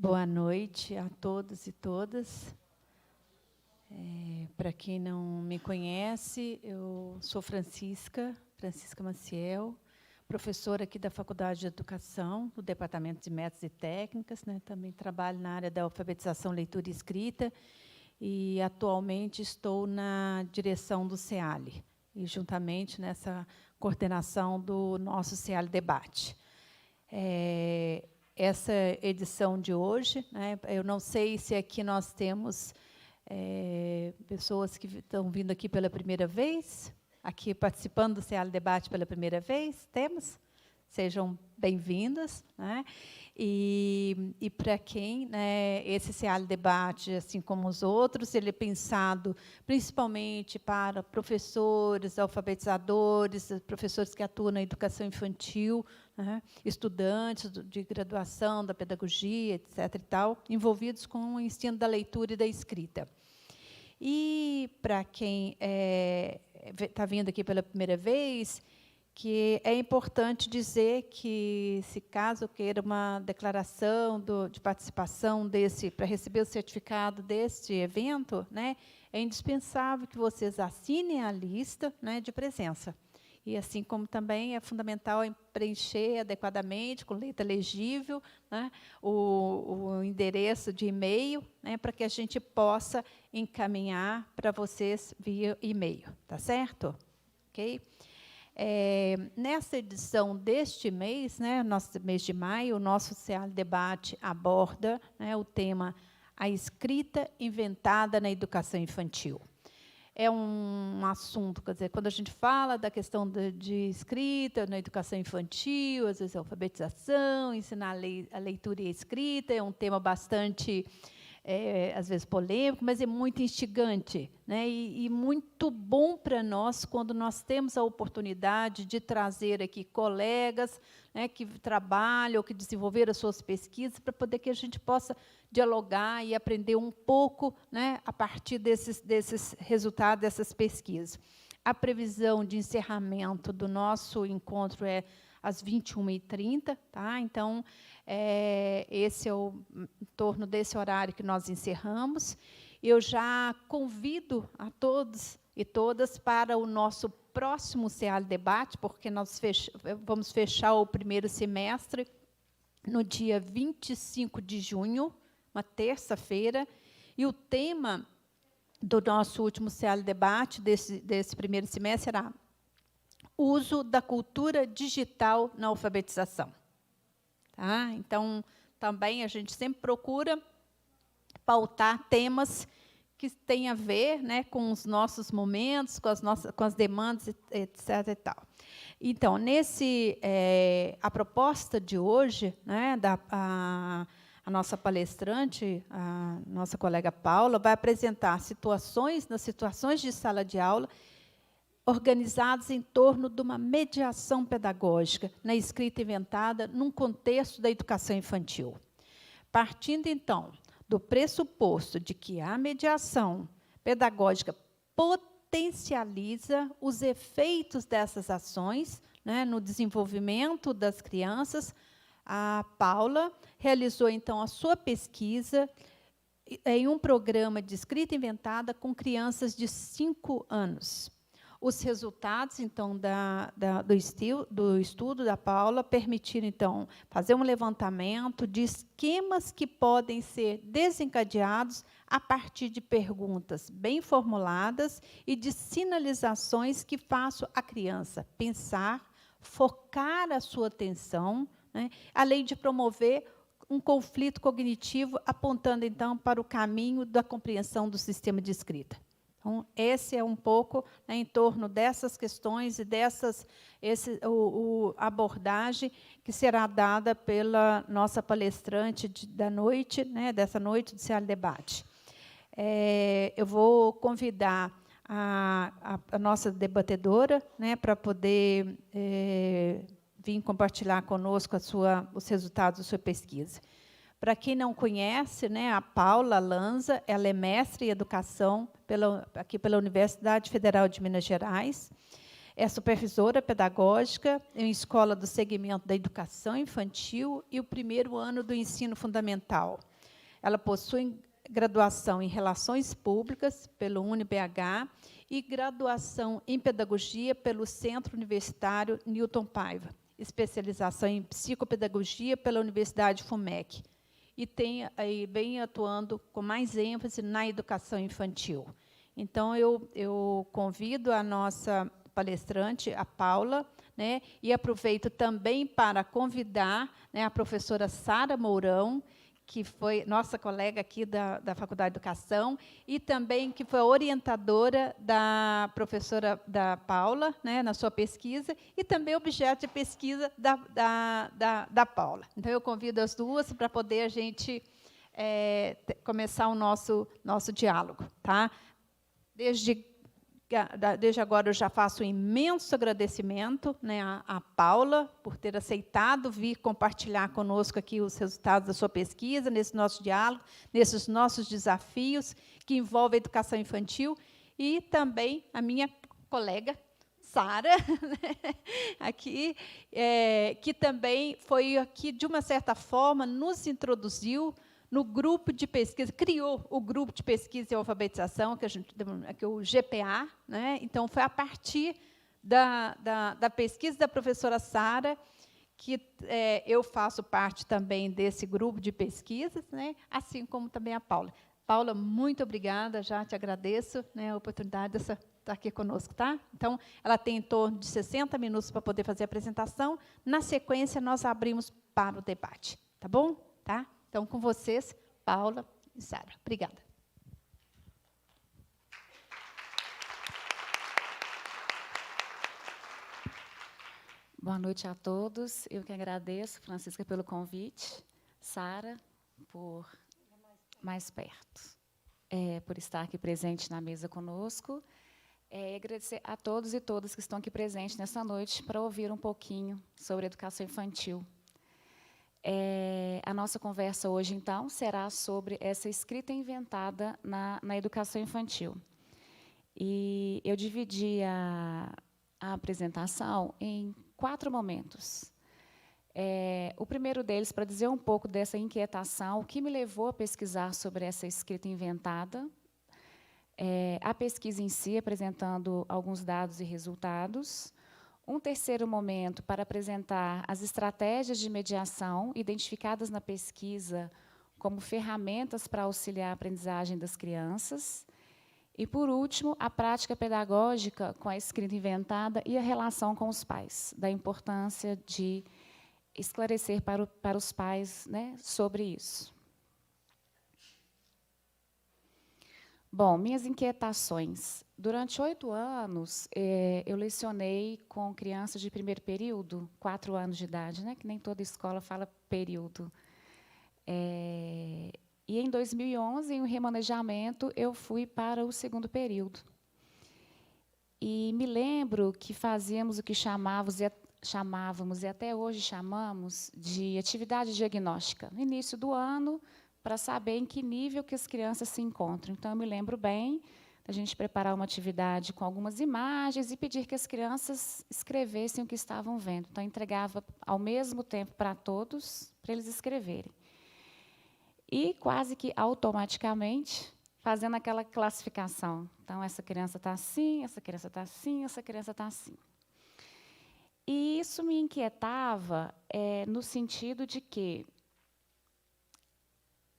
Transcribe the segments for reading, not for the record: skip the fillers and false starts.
Boa noite a todos e todas. Para quem não me conhece, eu sou Francisca Maciel, professora aqui da Faculdade de Educação, do Departamento de Métodos e Técnicas, né? Também trabalho na área da alfabetização, leitura e escrita, e atualmente estou na direção do CEALI, e juntamente nessa coordenação do nosso CEALI Debate. Essa edição de hoje, né, eu não sei se aqui nós temos pessoas que estão vindo aqui pela primeira vez, aqui participando do CEALI Debate pela primeira vez. Temos? Sejam bem-vindas, né? E para quem, né, esse CEALI Debate, assim como os outros, ele é pensado principalmente para professores, alfabetizadores, professores que atuam na educação infantil, né, estudantes de graduação, da pedagogia, etc. e tal, envolvidos com o ensino da leitura e da escrita. E para quem está vindo aqui pela primeira vez, que é importante dizer que, se caso queira uma declaração de participação para receber o certificado deste evento, né, é indispensável que vocês assinem a lista, né, de presença. E, assim como também é fundamental preencher adequadamente, com letra legível, né, o endereço de e-mail, né, para que a gente possa encaminhar para vocês via e-mail. Tá certo? Ok? Nessa edição deste mês, né, nosso mês de maio, o nosso CEALI Debate aborda, né, o tema A Escrita Inventada na Educação Infantil. É um assunto, quer dizer, quando a gente fala da questão de escrita na educação infantil, às vezes a alfabetização, ensinar a leitura e a escrita, é um tema bastante, às vezes, polêmico, mas é muito instigante, né? E muito bom para nós, quando nós temos a oportunidade de trazer aqui colegas, né, que trabalham, que desenvolveram as suas pesquisas, para poder que a gente possa dialogar e aprender um pouco, né, a partir desses resultados, dessas pesquisas. A previsão de encerramento do nosso encontro é às 21h30, tá? Então, esse é em torno desse horário que nós encerramos. Eu já convido a todos e todas para o nosso próximo CEALI Debate, porque nós vamos fechar o primeiro semestre no dia 25 de junho, uma terça-feira, e o tema do nosso último CEALI Debate, desse primeiro semestre, será uso da cultura digital na alfabetização. Tá? Então, também a gente sempre procura pautar temas que têm a ver, né, com os nossos momentos, com as demandas, etc. e tal. Então, a proposta de hoje, né, a nossa palestrante, a nossa colega Paula, vai apresentar nas situações de sala de aula, organizadas em torno de uma mediação pedagógica na escrita inventada num contexto da educação infantil. Partindo, então, do pressuposto de que a mediação pedagógica potencializa os efeitos dessas ações, né, no desenvolvimento das crianças, a Paula realizou, então, a sua pesquisa em um programa de escrita inventada com crianças de 5 anos. Os resultados, então, do estudo da Paula permitiram, então, fazer um levantamento de esquemas que podem ser desencadeados a partir de perguntas bem formuladas e de sinalizações que façam a criança pensar, focar a sua atenção, né, além de promover um conflito cognitivo, apontando, então, para o caminho da compreensão do sistema de escrita. Então, esse é um pouco, né, em torno dessas questões e a abordagem que será dada pela nossa palestrante da noite, né, dessa noite do CEALI Debate. Eu vou convidar a nossa debatedora, né, para poder vir compartilhar conosco os resultados da sua pesquisa. Para quem não conhece, né, a Paula Lanza, ela é mestre em educação aqui pela Universidade Federal de Minas Gerais, é supervisora pedagógica em escola do segmento da educação infantil e o primeiro ano do ensino fundamental. ela possui graduação em Relações Públicas pelo UniBH e graduação em Pedagogia pelo Centro Universitário Newton Paiva, especialização em Psicopedagogia pela Universidade FUMEC, e vem atuando com mais ênfase na educação infantil. Então, eu convido a nossa palestrante, a Paula, né, e aproveito também para convidar, né, a professora Sara Mourão, que foi nossa colega aqui da Faculdade de Educação, e também que foi a orientadora da professora da Paula, né, na sua pesquisa, e também objeto de pesquisa da Paula. Então, eu convido as duas para poder a gente começar o nosso diálogo. Tá? Desde agora, eu já faço um imenso agradecimento, né, à Paula, por ter aceitado vir compartilhar conosco aqui os resultados da sua pesquisa, nesse nosso diálogo, nesses nossos desafios, que envolvem a educação infantil, e também a minha colega, Sara, né, aqui, que também foi aqui, de uma certa forma, nos introduziu no grupo de pesquisa, criou o grupo de pesquisa e alfabetização, que é o GPA, né? Então, foi a partir da pesquisa da professora Sara que eu faço parte também desse grupo de pesquisas, né? Assim como também a Paula. Paula, muito obrigada, já te agradeço, né, a oportunidade de estar aqui conosco. Tá? Então, ela tem em torno de 60 minutos para poder fazer a apresentação. Na sequência, nós abrimos para o debate. Tá bom? Tá? Então, com vocês, Paula e Sara. Obrigada. Boa noite a todos. Eu que agradeço, Francisca, pelo convite. Sara, por mais perto, por estar aqui presente na mesa conosco. E agradecer a todos e todas que estão aqui presentes nessa noite para ouvir um pouquinho sobre educação infantil. A nossa conversa hoje, então, será sobre essa escrita inventada na educação infantil. E eu dividi a apresentação em 4 momentos. O primeiro deles, para dizer um pouco dessa inquietação, o que me levou a pesquisar sobre essa escrita inventada, a pesquisa em si, apresentando alguns dados e resultados. Um terceiro momento para apresentar as estratégias de mediação identificadas na pesquisa como ferramentas para auxiliar a aprendizagem das crianças. E, por último, a prática pedagógica com a escrita inventada e a relação com os pais, da importância de esclarecer para os pais, né, sobre isso. Bom, minhas inquietações. Durante 8 anos, eu lecionei com crianças de primeiro período, 4 anos de idade, né, que nem toda escola fala período. E, em 2011, em um remanejamento, eu fui para o segundo período. E me lembro que fazíamos o que chamávamos, e até hoje chamamos, de atividade diagnóstica. No início do ano, para saber em que nível que as crianças se encontram. Então, eu me lembro bem da gente preparar uma atividade com algumas imagens e pedir que as crianças escrevessem o que estavam vendo. Então, eu entregava ao mesmo tempo para todos, para eles escreverem. E, quase que automaticamente, fazendo aquela classificação. Então, essa criança está assim, essa criança está assim, essa criança está assim. E isso me inquietava no sentido de que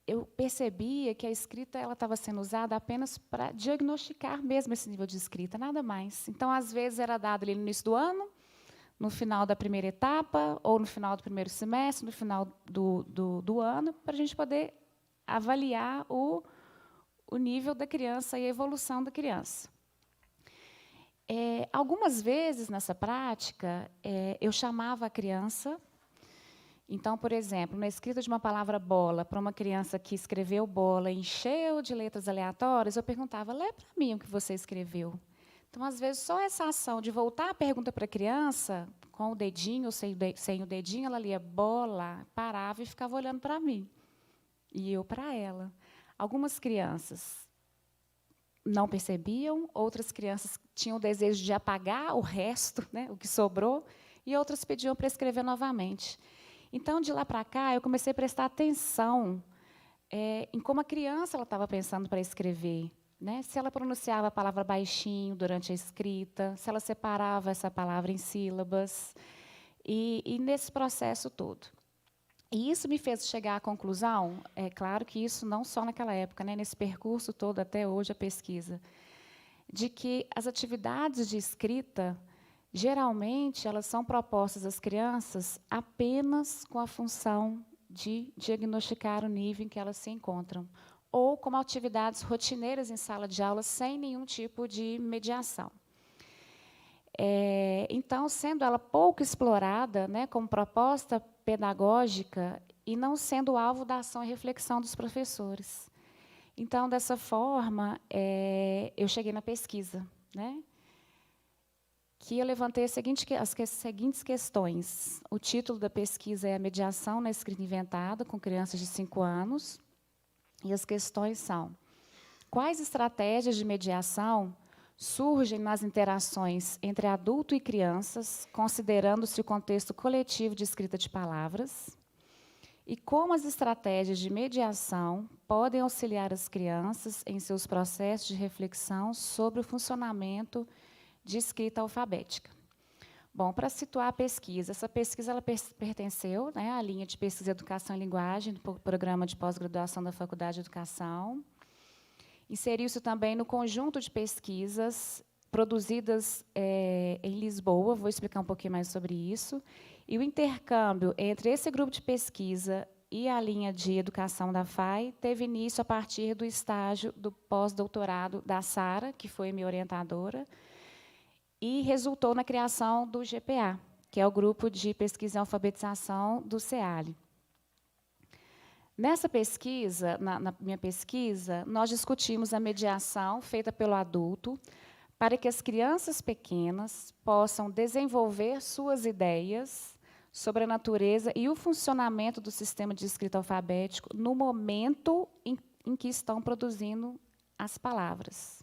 eu percebia que a escrita estava sendo usada apenas para diagnosticar mesmo esse nível de escrita, nada mais. Então, às vezes, era dado ali no início do ano, no final da primeira etapa, ou no final do primeiro semestre, no final do ano, para a gente poder avaliar o nível da criança e a evolução da criança. Algumas vezes, nessa prática, eu chamava a criança. Então, por exemplo, na escrita de uma palavra bola, para uma criança que escreveu bola, encheu de letras aleatórias, eu perguntava, lê para mim o que você escreveu. Então, às vezes, só essa ação de voltar a pergunta para a criança, com o dedinho ou sem o dedinho, ela lia bola, parava e ficava olhando para mim. E eu para ela. Algumas crianças não percebiam, outras crianças tinham o desejo de apagar o resto, né, o que sobrou, e outras pediam para escrever novamente. Então, de lá para cá, eu comecei a prestar atenção em como a criança ela estava pensando para escrever, né? Se ela pronunciava a palavra baixinho durante a escrita, se ela separava essa palavra em sílabas, e nesse processo todo. E isso me fez chegar à conclusão, é claro que isso não só naquela época, né, nesse percurso todo até hoje, a pesquisa, de que as atividades de escrita, geralmente, elas são propostas às crianças apenas com a função de diagnosticar o nível em que elas se encontram, ou como atividades rotineiras em sala de aula, sem nenhum tipo de mediação. Então, sendo ela pouco explorada, né, como proposta pedagógica, e não sendo alvo da ação e reflexão dos professores. Então, dessa forma, eu cheguei na pesquisa, né, que eu levantei as seguintes questões. O título da pesquisa é a mediação na escrita inventada com crianças de 5 anos, e as questões são: quais estratégias de mediação surgem nas interações entre adulto e crianças, considerando-se o contexto coletivo de escrita de palavras, e como as estratégias de mediação podem auxiliar as crianças em seus processos de reflexão sobre o funcionamento de escrita alfabética. Bom, para situar a pesquisa, essa pesquisa ela pertenceu, né, à linha de pesquisa e educação e linguagem do programa de pós-graduação da Faculdade de Educação. Inseriu-se também no conjunto de pesquisas produzidas em Lisboa, vou explicar um pouquinho mais sobre isso, e o intercâmbio entre esse grupo de pesquisa e a linha de educação da FAI teve início a partir do estágio do pós-doutorado da Sara, que foi minha orientadora, e resultou na criação do GPA, que é o Grupo de Pesquisa e Alfabetização do CEALI. Nessa pesquisa, na minha pesquisa, nós discutimos a mediação feita pelo adulto para que as crianças pequenas possam desenvolver suas ideias sobre a natureza e o funcionamento do sistema de escrita alfabético no momento em que estão produzindo as palavras.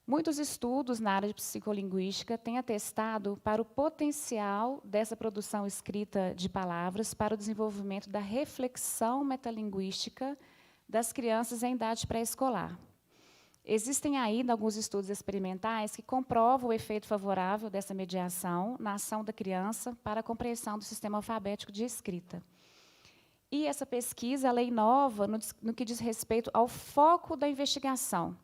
Muitos estudos na área de psicolinguística têm atestado para o potencial dessa produção escrita de palavras para o desenvolvimento da reflexão metalinguística das crianças em idade pré-escolar. Existem ainda alguns estudos experimentais que comprovam o efeito favorável dessa mediação na ação da criança para a compreensão do sistema alfabético de escrita. E essa pesquisa ela inova no que diz respeito ao foco da investigação,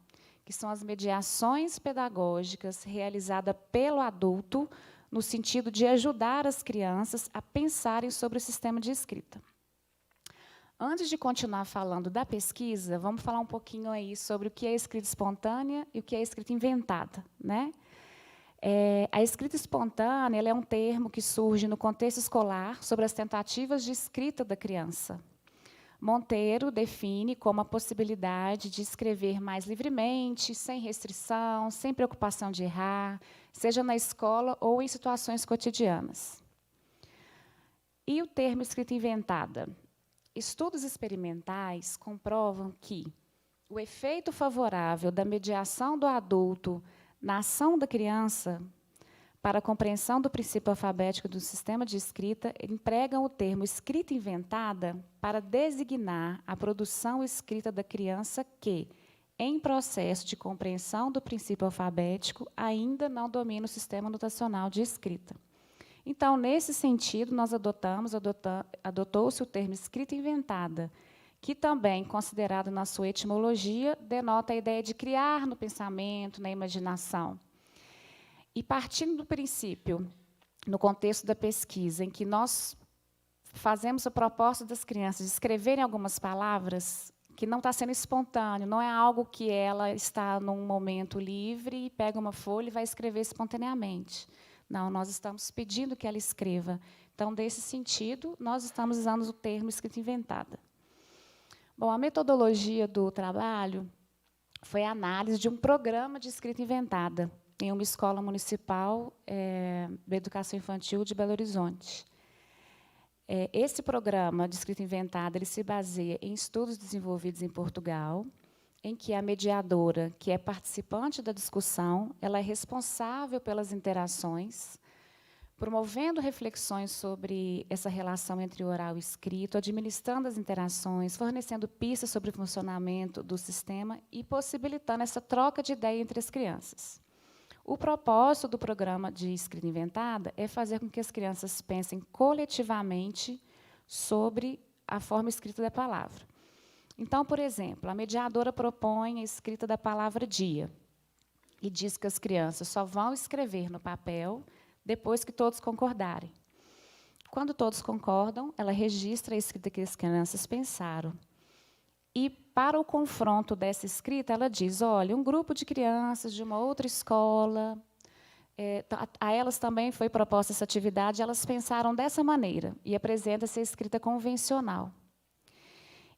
que são as mediações pedagógicas realizadas pelo adulto, no sentido de ajudar as crianças a pensarem sobre o sistema de escrita. Antes de continuar falando da pesquisa, vamos falar um pouquinho aí sobre o que é escrita espontânea e o que é escrita inventada, né? A escrita espontânea ela é um termo que surge no contexto escolar sobre as tentativas de escrita da criança. Monteiro define como a possibilidade de escrever mais livremente, sem restrição, sem preocupação de errar, seja na escola ou em situações cotidianas. E o termo escrita inventada? Estudos experimentais comprovam que o efeito favorável da mediação do adulto na ação da criança para a compreensão do princípio alfabético do sistema de escrita, empregam o termo escrita inventada para designar a produção escrita da criança que, em processo de compreensão do princípio alfabético, ainda não domina o sistema notacional de escrita. Então, nesse sentido, nós adotou-se o termo escrita inventada, que também, considerado na sua etimologia, denota a ideia de criar no pensamento, na imaginação. E partindo do princípio, no contexto da pesquisa, em que nós fazemos a proposta das crianças de escreverem algumas palavras, que não está sendo espontâneo, não é algo que ela está num momento livre e pega uma folha e vai escrever espontaneamente. Não, nós estamos pedindo que ela escreva. Então, desse sentido, nós estamos usando o termo escrita inventada. Bom, a metodologia do trabalho foi a análise de um programa de escrita inventada, em uma escola municipal da educação infantil de Belo Horizonte. Esse programa de escrita inventada ele se baseia em estudos desenvolvidos em Portugal, em que a mediadora, que é participante da discussão, ela é responsável pelas interações, promovendo reflexões sobre essa relação entre oral e escrito, administrando as interações, fornecendo pistas sobre o funcionamento do sistema e possibilitando essa troca de ideia entre as crianças. O propósito do programa de Escrita Inventada é fazer com que as crianças pensem coletivamente sobre a forma escrita da palavra. Então, por exemplo, a mediadora propõe a escrita da palavra dia e diz que as crianças só vão escrever no papel depois que todos concordarem. Quando todos concordam, ela registra a escrita que as crianças pensaram. E, para o confronto dessa escrita, ela diz, olha, um grupo de crianças de uma outra escola, a elas também foi proposta essa atividade, elas pensaram dessa maneira, e apresenta-se a escrita convencional.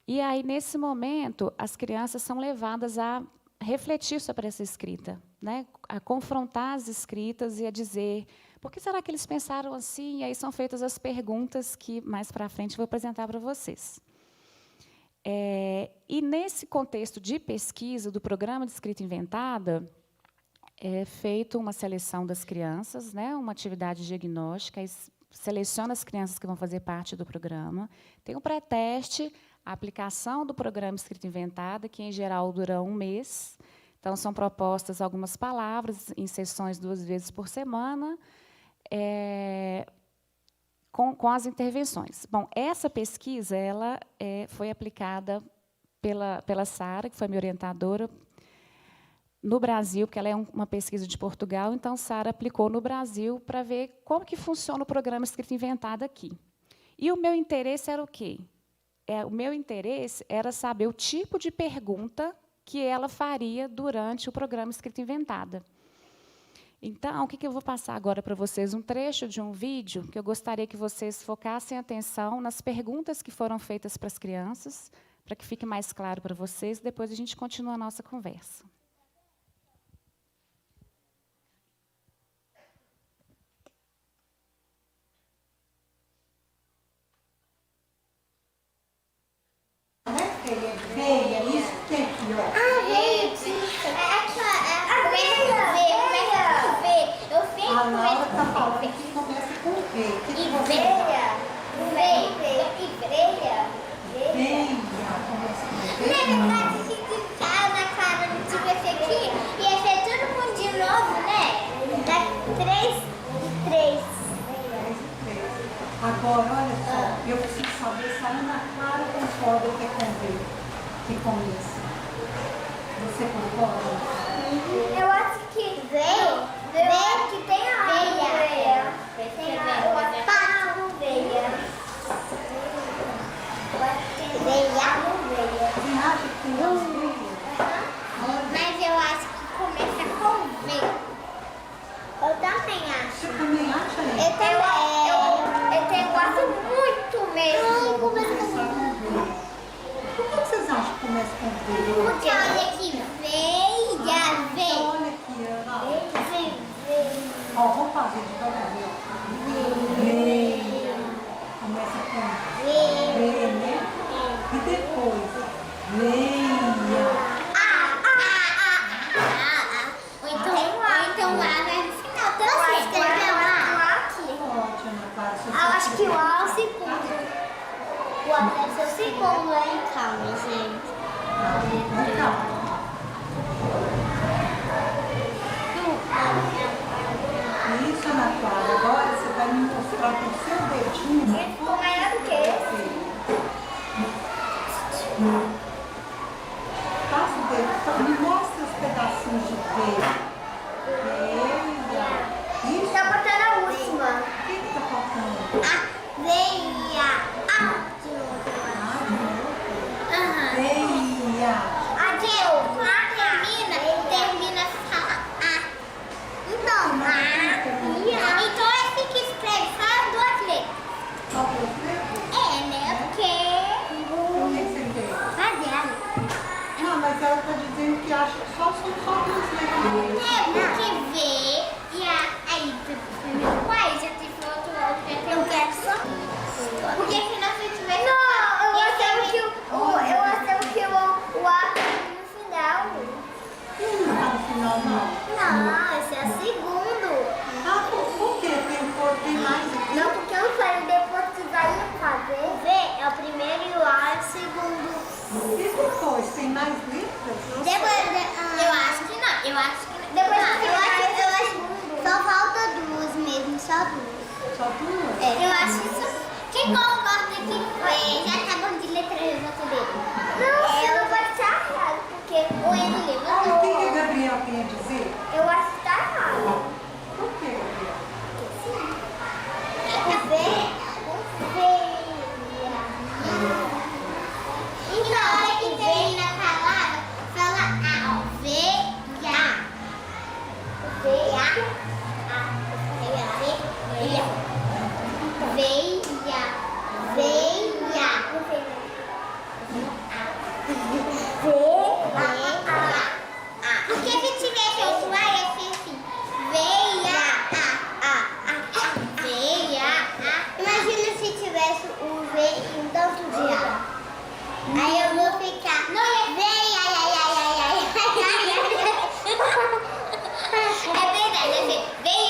E aí, nesse momento, as crianças são levadas a refletir sobre essa escrita, né? A confrontar as escritas e a dizer, por que será que eles pensaram assim? E aí são feitas as perguntas que, mais para frente, vou apresentar para vocês. E, nesse contexto de pesquisa do Programa de Escrita Inventada, é feita uma seleção das crianças, né? Uma atividade diagnóstica, seleciona as crianças que vão fazer parte do programa, tem um pré-teste, a aplicação do Programa Escrita Inventada, que, em geral, dura 1 mês. Então, são propostas algumas palavras, em sessões 2 vezes por semana, com as intervenções. Bom, essa pesquisa ela, foi aplicada pela Sara, que foi minha orientadora, no Brasil, porque ela é uma pesquisa de Portugal, então, Sara aplicou no Brasil para ver como que funciona o Programa Escrita Inventada aqui. E o meu interesse era o quê? O meu interesse era saber o tipo de pergunta que ela faria durante o Programa Escrita Inventada. Então, o que eu vou passar agora para vocês? Um trecho de um vídeo que eu gostaria que vocês focassem atenção nas perguntas que foram feitas para as crianças, para que fique mais claro para vocês, depois a gente continua a nossa conversa. Veia, isso que é aqui, ó. A Laura está falando que começa com V. E veia. Começa com V. Na verdade, se tá na cara do tipo esse aqui, ia ser todo mundo de novo, né? Dá 3 e 3. Agora, olha só, eu preciso saber se a Ana Clara concorda que é com V, que começa. Você concorda? Eu acho que veio que tem a veia. Tem a pá no veia. Veia no veia. Você acha que tem as veias? Mas eu acho que começa com V. Eu também acho. Você também acha isso? Eu tenho quase muito mesmo. Começar com V. Por que vocês acham que começa com V? Porque olha aqui, veia, Então, olha aqui, Ana. Ó, vamos fazer de cada vez. Veia. Começa com V, né? E depois, veia. Ou então lá vai no final também. Escreveu lá aqui. Pode, Ana Clara. Eu acho que o A é o segundo. O A deve ser o segundo, hein? Calma, gente. Isso, Ana Clara. Agora você vai me mostrar com o seu dedinho. Ele ficou maior do que esse. Passa o dedo. Me mostra os pedacinhos de veia. Veia. Isso. Tá botando a última. O que está faltando? A veia. De novo. Aham. Veia. A de termina fala A. Então, A. Então é assim que escreve, só 2 letras. Só você? Né? Porque. Como é que você vê? Fazendo. Não, mas ela está dizendo que acha que são só 2 letras. Porque V e A. Aí, uai, já tem outro. Eu quero só. Porque se não se tivesse. Não, eu achava que o A no final. Não está no final, não. Não, esse é o segundo. Ah, por quê? Tem Só duas? Eu acho isso. Quem concorda que já tá bom de letra eu voto dele? Não, eu vou estar errado, porque o Enzo O levantou. que que o Gabriel tem a dizer? Eu acho que tá errado. Por que, Gabriel? Então, é que termina a palavra, fala veia. Veia. Porque se tivesse outro ar, ia ser assim. Veia. Imagina se tivesse o V e um tanto de A. Aí eu vou ficar. Veia. É verdade, eu sei. Veia.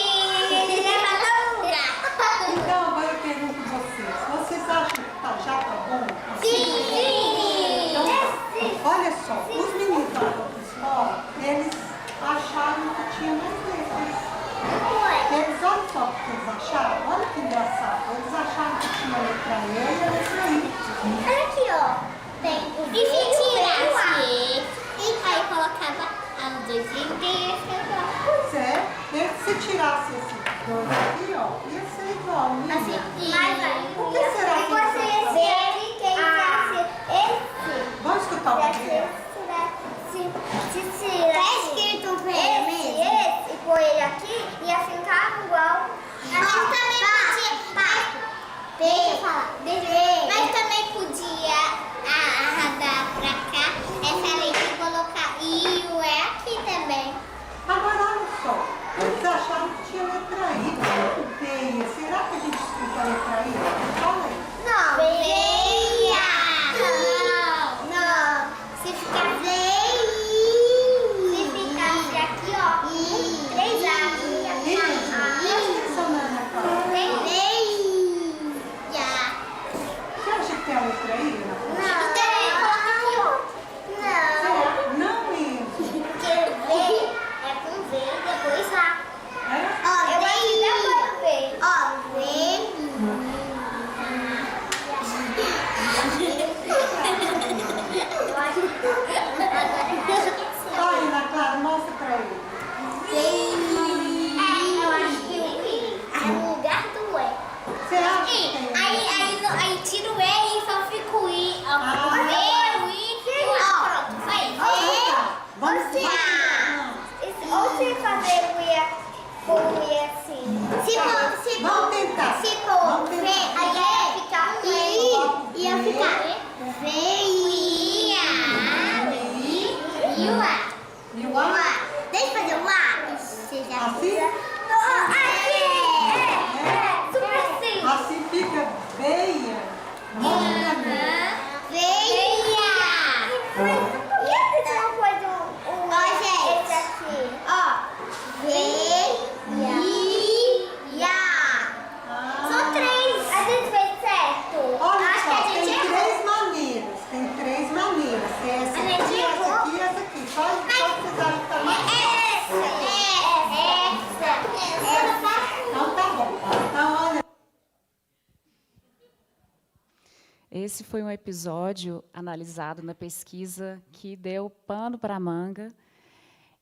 Então, agora eu pergunto a vocês. Vocês acham que já tá bom? Sim. Olha só, os meninos da outra escola, eles acharam que tinha mais letras. Eles, olha só o que eles acharam. Olha que engraçado. Eles acharam que tinha a letra E e a letra I. Olha aqui, ó. Tem o V e se tirasse aí colocava as dois e tem esse aqui, Pois é, se tirasse esse dois aqui, ó, ia ser igual. Não ia? assim, Por que será que você eles acharam? esse. Vamos escutar o Gabriel. Se tirasse tá escrito um esse e pôr ele aqui, ia ficar igual. Mas também podia. Deixa eu falar. Mas também podia arradar pra cá essa letra e colocar I e o E aqui também. Agora, olha só, eles acharam que tinha letra I, veia. Será que a gente escuta a letra I? Fala aí. Não. Veia. Não. Se ficar se ficasse aqui, ó, três A's. Presta atenção na minha cara. Veia. Você acha que tem a letra I? Ana? Não. Será? Não mesmo. Porque V é com V e depois A. É? Ó, eu acho que depois V. Ó, V. Vai, Ana Clara, mostra pra ele. Eu acho que o I é no lugar do E. Você acha que tem? Aí tira o E e só fica o I. Ó, o V, o I, o A. Pronto, foi. Vamos Ou se fazer o I assim. Vamos tentar. Se for Vamos V, tentar. aí ia ficar um E. Ia ficar veia. E o A. E o A? Deixa eu fazer o A. Você já Assim? Aqui! Super sim! Assim fica veia. Mostra pra mim. Veia! Por que você não pôs esse aqui? Ó, veia. São três. A gente fez certo. Olha Acho só, que a tem gente errou. três maneiras. Tem três maneiras. Tem essa A aqui, gente essa errou. aqui e essa aqui. Qual vocês acham que tá mais fácil? Essa. Então tá bom. Então, olha. Esse foi um episódio analisado na pesquisa que deu pano para a manga.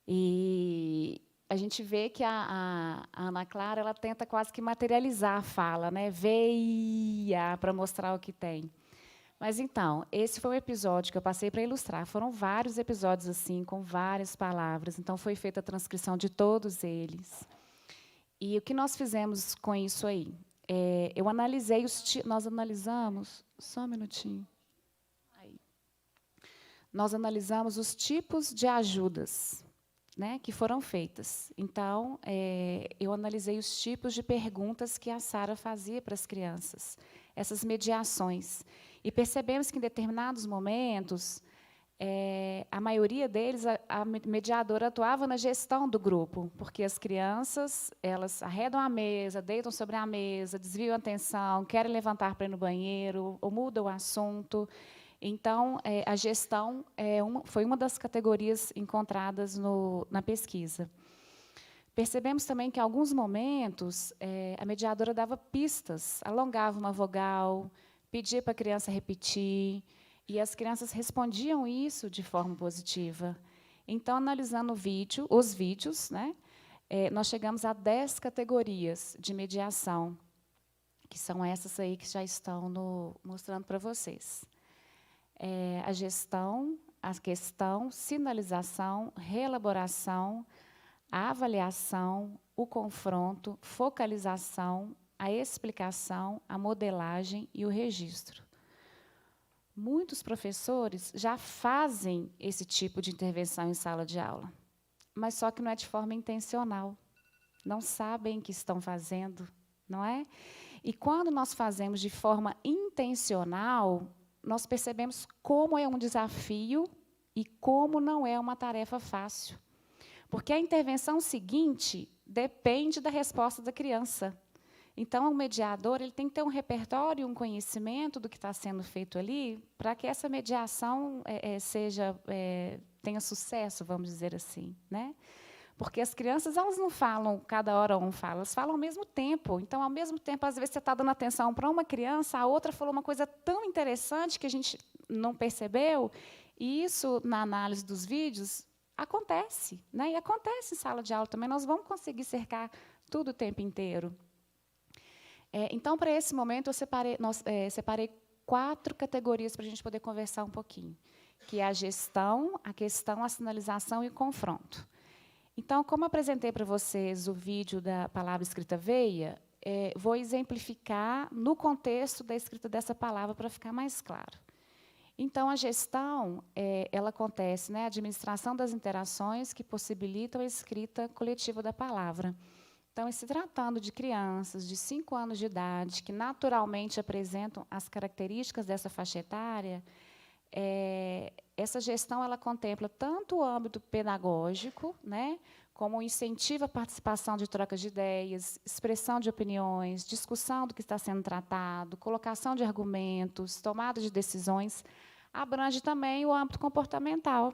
E a gente vê que a Ana Clara ela tenta quase que materializar a fala, né? Veia, para mostrar o que tem. Mas, então, esse foi um episódio que eu passei para ilustrar. Foram vários episódios assim, com várias palavras. Então, foi feita a transcrição de todos eles. E o que nós fizemos com isso aí? Eu analisei nós analisamos... Só um minutinho. Aí. Nós analisamos os tipos de ajudas, né, que foram feitas. Então, eu analisei os tipos de perguntas que a Sara fazia para as crianças, essas mediações. E percebemos que, em determinados momentos, a maioria deles, a mediadora atuava na gestão do grupo, porque as crianças elas arredam a mesa, deitam sobre a mesa, desviam a atenção, querem levantar para ir no banheiro, ou mudam o assunto. Então, a gestão foi uma das categorias encontradas na pesquisa. Percebemos também que, em alguns momentos, a mediadora dava pistas, alongava uma vogal, pedia para a criança repetir, e as crianças respondiam isso de forma positiva. Então, analisando os vídeos, né, nós chegamos a 10 categorias de mediação, que são essas aí que já estão mostrando para vocês. A gestão, a questão, sinalização, reelaboração, a avaliação, o confronto, focalização, a explicação, a modelagem e o registro. Muitos professores já fazem esse tipo de intervenção em sala de aula, mas só que não é de forma intencional. Não sabem que estão fazendo, não é? E quando nós fazemos de forma intencional, nós percebemos como é um desafio e como não é uma tarefa fácil. Porque a intervenção seguinte depende da resposta da criança. Então, o mediador ele tem que ter um repertório, um conhecimento do que está sendo feito ali, para que essa mediação tenha sucesso, vamos dizer assim, né? Porque as crianças elas não falam, cada hora um fala, elas falam ao mesmo tempo. Então, ao mesmo tempo, às vezes, você está dando atenção para uma criança, a outra falou uma coisa tão interessante que a gente não percebeu, e isso, na análise dos vídeos, acontece, né? E acontece em sala de aula também, nós vamos conseguir cercar tudo o tempo inteiro. Então, para esse momento, eu separei 4 categorias para a gente poder conversar um pouquinho, que é a gestão, a questão, a sinalização e o confronto. Então, como apresentei para vocês o vídeo da palavra escrita veia, vou exemplificar no contexto da escrita dessa palavra para ficar mais claro. Então, a gestão, ela acontece, né, a administração das interações que possibilitam a escrita coletiva da palavra. Então, se tratando de crianças de 5 anos de idade, que naturalmente apresentam as características dessa faixa etária, essa gestão ela contempla tanto o âmbito pedagógico, né, como incentiva a participação de trocas de ideias, expressão de opiniões, discussão do que está sendo tratado, colocação de argumentos, tomada de decisões, abrange também o âmbito comportamental,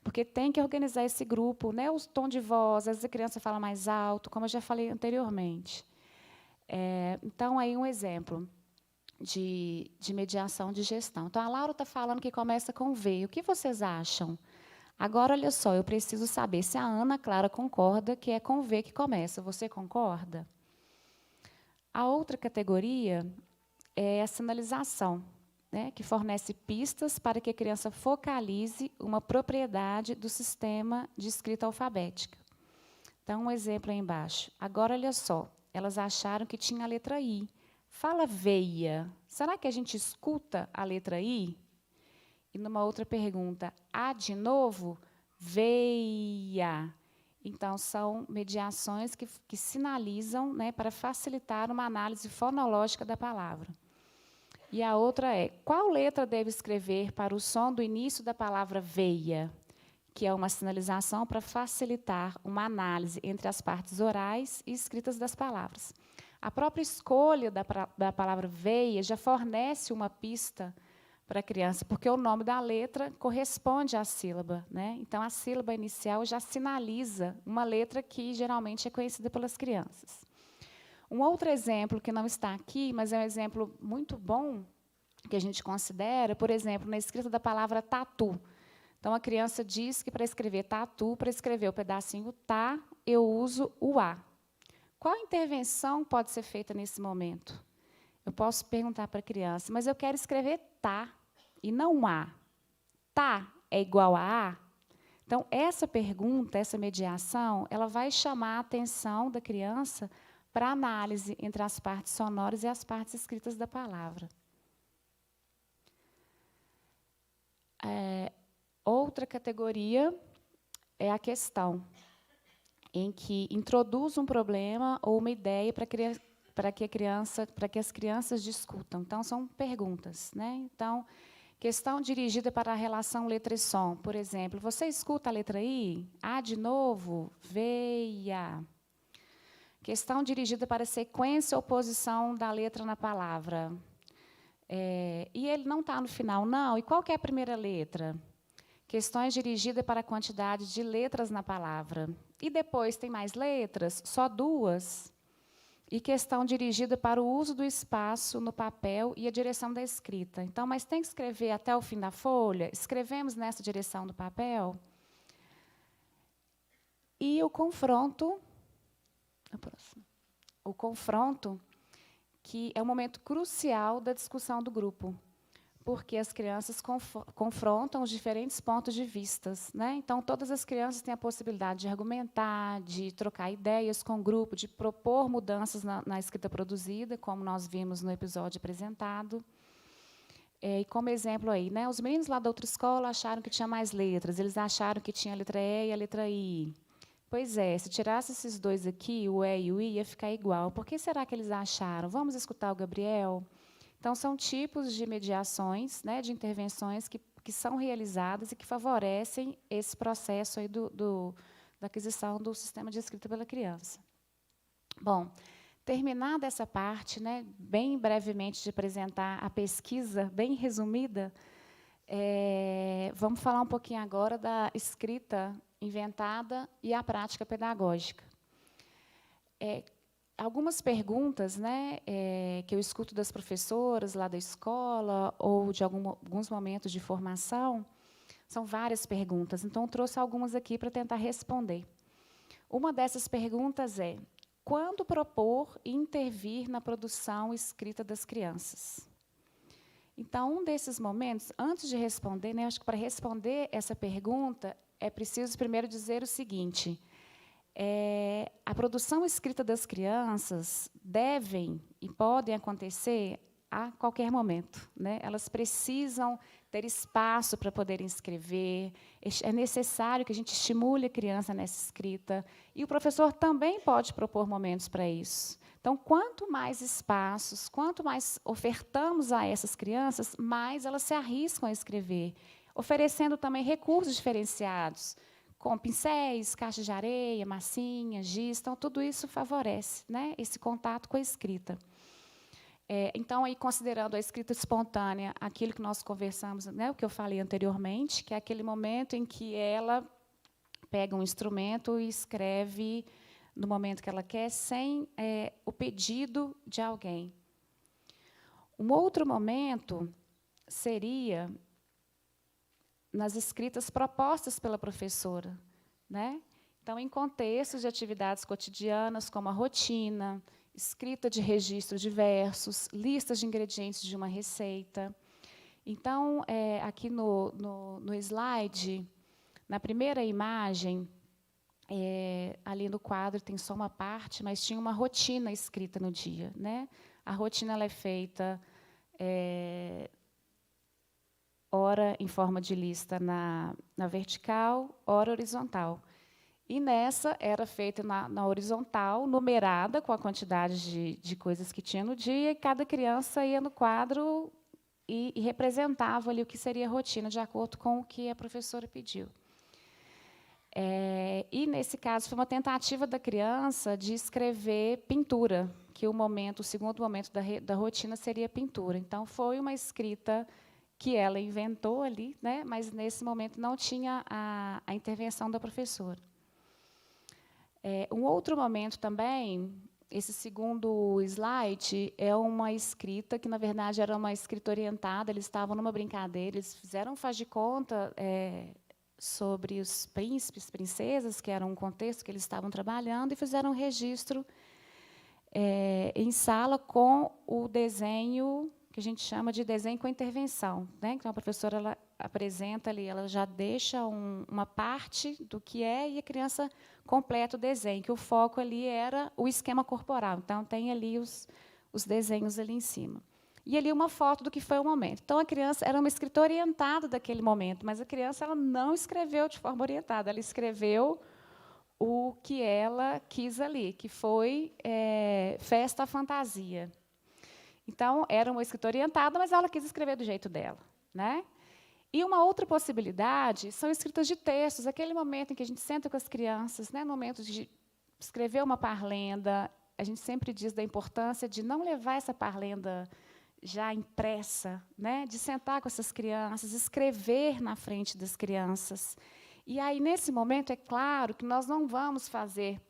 porque tem que organizar esse grupo, né, o tom de voz, às vezes a criança fala mais alto, como eu já falei anteriormente. Então, aí um exemplo de mediação de gestão. Então, a Laura está falando que começa com V. O que vocês acham? Agora, olha só, eu preciso saber se a Ana Clara concorda que é com V que começa. Você concorda? A outra categoria é a sinalização, né, que fornece pistas para que a criança focalize uma propriedade do sistema de escrita alfabética. Então, um exemplo aí embaixo. Agora, olha só, elas acharam que tinha a letra I. Fala veia. Será que a gente escuta a letra I? E numa outra pergunta, A de novo? Veia. Então, são mediações que sinalizam, né, para facilitar uma análise fonológica da palavra. E a outra é, qual letra deve escrever para o som do início da palavra veia? Que é uma sinalização para facilitar uma análise entre as partes orais e escritas das palavras. A própria escolha da palavra veia já fornece uma pista para a criança, porque o nome da letra corresponde à sílaba, né? Então, a sílaba inicial já sinaliza uma letra que geralmente é conhecida pelas crianças. Um outro exemplo que não está aqui, mas é um exemplo muito bom que a gente considera, por exemplo, na escrita da palavra tatu. Então, a criança diz que para escrever tatu, para escrever o pedacinho tá, eu uso o A. Qual intervenção pode ser feita nesse momento? Eu posso perguntar para a criança, mas eu quero escrever tá e não A. Tá é igual a A? Então, essa pergunta, essa mediação, ela vai chamar a atenção da criança para a análise entre as partes sonoras e as partes escritas da palavra. Outra categoria é a questão, em que introduz um problema ou uma ideia para que as crianças discutam. Então, são perguntas, né? Então, questão dirigida para a relação letra e som. Por exemplo, você escuta a letra I? A de novo? Veia. Questão dirigida para a sequência ou posição da letra na palavra. E ele não está no final, não. E qual que é a primeira letra? Questões dirigidas para a quantidade de letras na palavra. E depois tem mais letras? Só 2. E questão dirigida para o uso do espaço no papel e a direção da escrita. Então, mas tem que escrever até o fim da folha? Escrevemos nessa direção do papel? E o confronto, a próxima. O confronto, que é um momento crucial da discussão do grupo, porque as crianças confrontam os diferentes pontos de vista, né? Então, todas as crianças têm a possibilidade de argumentar, de trocar ideias com o grupo, de propor mudanças na escrita produzida, como nós vimos no episódio apresentado. E como exemplo aí, né, os meninos lá da outra escola acharam que tinha mais letras, eles acharam que tinha a letra E e a letra I. Pois é, se tirasse esses 2 aqui, o E e o I, ia ficar igual. Por que será que eles acharam? Vamos escutar o Gabriel? Então, são tipos de mediações, né, de intervenções que são realizadas e que favorecem esse processo aí da aquisição do sistema de escrita pela criança. Bom, terminada essa parte, né, bem brevemente de apresentar a pesquisa, bem resumida, vamos falar um pouquinho agora da escrita inventada e a prática pedagógica. Algumas perguntas, né, que eu escuto das professoras lá da escola ou de alguns momentos de formação, são várias perguntas, então eu trouxe algumas aqui para tentar responder. Uma dessas perguntas é: quando propor e intervir na produção escrita das crianças? Então, um desses momentos, antes de responder, né, acho que para responder essa pergunta, é preciso primeiro dizer o seguinte: a produção escrita das crianças devem e podem acontecer a qualquer momento, né? Elas precisam ter espaço para poderem escrever, é necessário que a gente estimule a criança nessa escrita, e o professor também pode propor momentos para isso. Então, quanto mais espaços, quanto mais ofertamos a essas crianças, mais elas se arriscam a escrever, oferecendo também recursos diferenciados, com pincéis, caixas de areia, massinha, giz, então tudo isso favorece, né, esse contato com a escrita. Então, aí, considerando a escrita espontânea, aquilo que nós conversamos, né, o que eu falei anteriormente, que é aquele momento em que ela pega um instrumento e escreve no momento que ela quer, sem o pedido de alguém. Um outro momento seria nas escritas propostas pela professora, né? Então, em contextos de atividades cotidianas, como a rotina, escrita de registros de versos, listas de ingredientes de uma receita. Então, aqui no slide, na primeira imagem, ali no quadro tem só uma parte, mas tinha uma rotina escrita no dia, né? A rotina ela é feita ora em forma de lista na vertical, ora horizontal. E nessa era feita na horizontal, numerada, com a quantidade de coisas que tinha no dia, e cada criança ia no quadro e representava ali o que seria a rotina, de acordo com o que a professora pediu. E, nesse caso, foi uma tentativa da criança de escrever pintura, que o segundo momento da rotina seria pintura. Então, foi uma escrita que ela inventou ali, né, mas, nesse momento, não tinha a intervenção da professora. Um outro momento também, esse segundo slide, é uma escrita que, na verdade, era uma escrita orientada, eles estavam numa brincadeira, eles fizeram um faz de conta sobre os príncipes, princesas, que era um contexto que eles estavam trabalhando, e fizeram um registro em sala com o desenho que a gente chama de desenho com intervenção, né? Então, a professora ela apresenta ali, ela já deixa uma parte do que é, e a criança completa o desenho, que o foco ali era o esquema corporal. Então, tem ali os desenhos ali em cima. E ali uma foto do que foi o momento. Então, a criança era uma escrita orientada daquele momento, mas a criança ela não escreveu de forma orientada, ela escreveu o que ela quis ali, que foi festa à fantasia. Então, era uma escrita orientada, mas ela quis escrever do jeito dela, né? E uma outra possibilidade são escritas de textos, aquele momento em que a gente senta com as crianças, né, no momento de escrever uma parlenda. A gente sempre diz da importância de não levar essa parlenda já impressa, né, de sentar com essas crianças, escrever na frente das crianças. E aí, nesse momento, é claro que nós não vamos fazer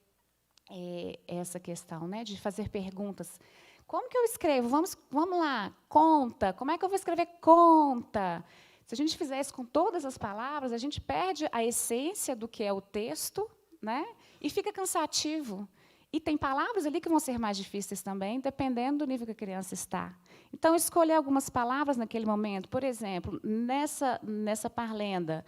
essa questão, né, de fazer perguntas. Como que eu escrevo? Vamos lá, conta. Como é que eu vou escrever conta? Se a gente fizer isso com todas as palavras, a gente perde a essência do que é o texto, né, e fica cansativo. E tem palavras ali que vão ser mais difíceis também, dependendo do nível que a criança está. Então, escolher algumas palavras naquele momento. Por exemplo, nessa parlenda,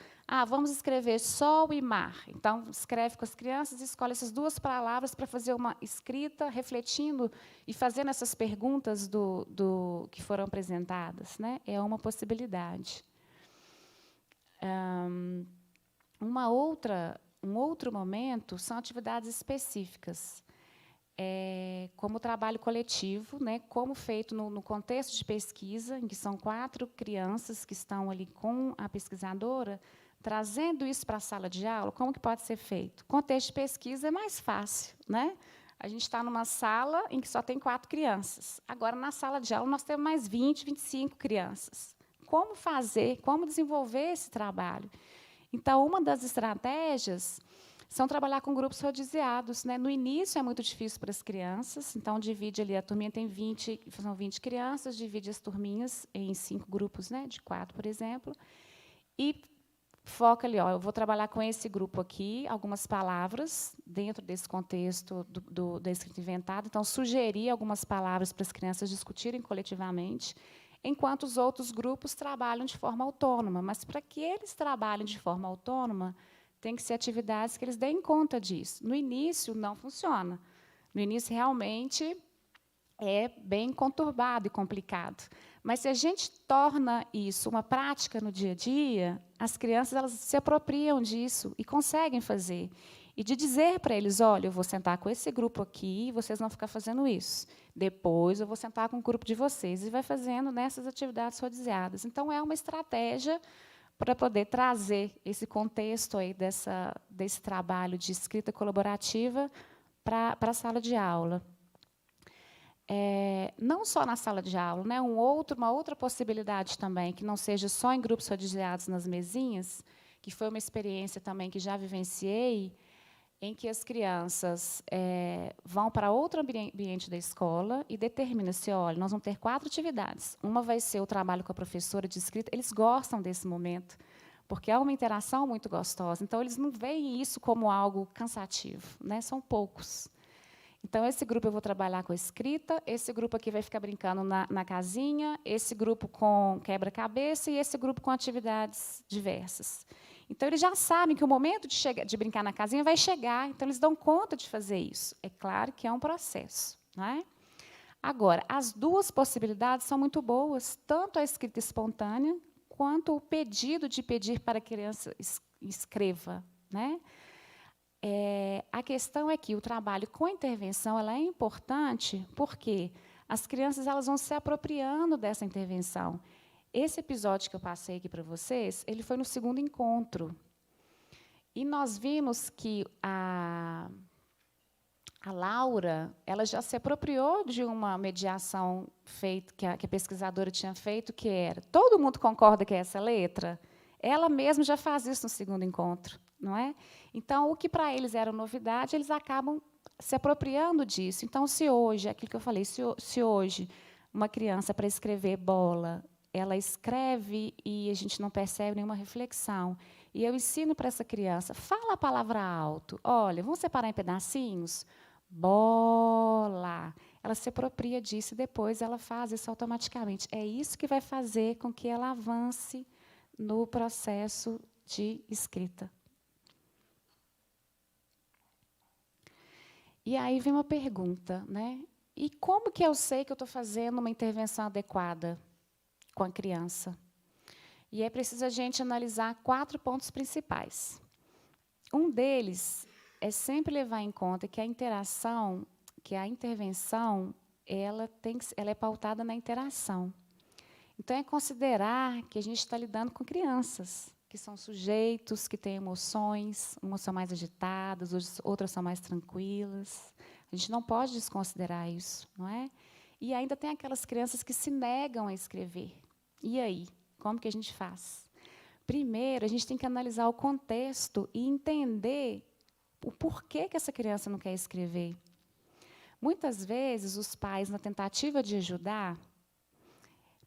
vamos escrever sol e mar. Então, escreve com as crianças e escolhe essas duas palavras para fazer uma escrita, refletindo e fazendo essas perguntas que foram apresentadas, né? É uma possibilidade. Um outro momento são atividades específicas, como o trabalho coletivo, né, como feito no contexto de pesquisa, em que são 4 crianças que estão ali com a pesquisadora, trazendo isso para a sala de aula, como que pode ser feito? Contexto de pesquisa é mais fácil, né? A gente está numa sala em que só tem 4 crianças. Agora, na sala de aula, nós temos mais 20, 25 crianças. Como fazer, como desenvolver esse trabalho? Então, uma das estratégias são trabalhar com grupos rodiziados, né? No início é muito difícil para as crianças, então divide ali, a turminha tem 20, são 20 crianças, divide as turminhas em 5 grupos, né? De 4, por exemplo, e foca ali, eu vou trabalhar com esse grupo aqui, algumas palavras dentro desse contexto da escrita inventada, então sugerir algumas palavras para as crianças discutirem coletivamente, enquanto os outros grupos trabalham de forma autônoma. Mas, para que eles trabalhem de forma autônoma, tem que ser atividades que eles deem conta disso. No início, não funciona. No início, realmente, é bem conturbado e complicado. Mas, se a gente torna isso uma prática no dia a dia, as crianças elas se apropriam disso e conseguem fazer. E de dizer para eles, olha, eu vou sentar com esse grupo aqui e vocês vão ficar fazendo isso. Depois, eu vou sentar com o grupo de vocês. E vai fazendo nessas atividades rodiziadas. Então, é uma estratégia para poder trazer esse contexto aí desse trabalho de escrita colaborativa para a sala de aula. Não só na sala de aula, né, uma outra possibilidade também, que não seja só em grupos rodiziados nas mesinhas, que foi uma experiência também que já vivenciei, em que as crianças vão para outro ambiente da escola e determina-se, olha, nós vamos ter 4 atividades. Uma vai ser o trabalho com a professora de escrita. Eles gostam desse momento, porque é uma interação muito gostosa. Então, eles não veem isso como algo cansativo, né? São poucos. Então, esse grupo eu vou trabalhar com a escrita, esse grupo aqui vai ficar brincando na casinha, esse grupo com quebra-cabeça e esse grupo com atividades diversas. Então, eles já sabem que o momento de brincar na casinha vai chegar, então, eles dão conta de fazer isso. É claro que é um processo, não é? Agora, as duas possibilidades são muito boas, tanto a escrita espontânea, quanto o pedido de pedir para a criança escreva, né? A questão é que o trabalho com a intervenção ela é importante porque as crianças elas vão se apropriando dessa intervenção. Esse episódio que eu passei aqui para vocês, ele foi no segundo encontro. E nós vimos que a Laura ela já se apropriou de uma mediação feita, que a pesquisadora tinha feito, que era, todo mundo concorda que é essa letra? Ela mesma já faz isso no segundo encontro, não é? Então, o que para eles era novidade, eles acabam se apropriando disso. Então, se hoje, aquilo que eu falei, se hoje uma criança, para escrever bola, ela escreve e a gente não percebe nenhuma reflexão, e eu ensino para essa criança, fala a palavra alto, olha, vamos separar em pedacinhos? Bola. Ela se apropria disso e depois ela faz isso automaticamente. É isso que vai fazer com que ela avance no processo de escrita. E aí vem uma pergunta, né? E como que eu sei que eu estou fazendo uma intervenção adequada com a criança? E é preciso a gente analisar 4 pontos principais. Um deles é sempre levar em conta que a interação, que a intervenção, ela é pautada na interação. Então, é considerar que a gente está lidando com crianças, que são sujeitos, que têm emoções, umas são mais agitadas, outras são mais tranquilas. A gente não pode desconsiderar isso, não é? E ainda tem aquelas crianças que se negam a escrever. E aí, como que a gente faz? Primeiro, a gente tem que analisar o contexto e entender o porquê que essa criança não quer escrever. Muitas vezes, os pais, na tentativa de ajudar,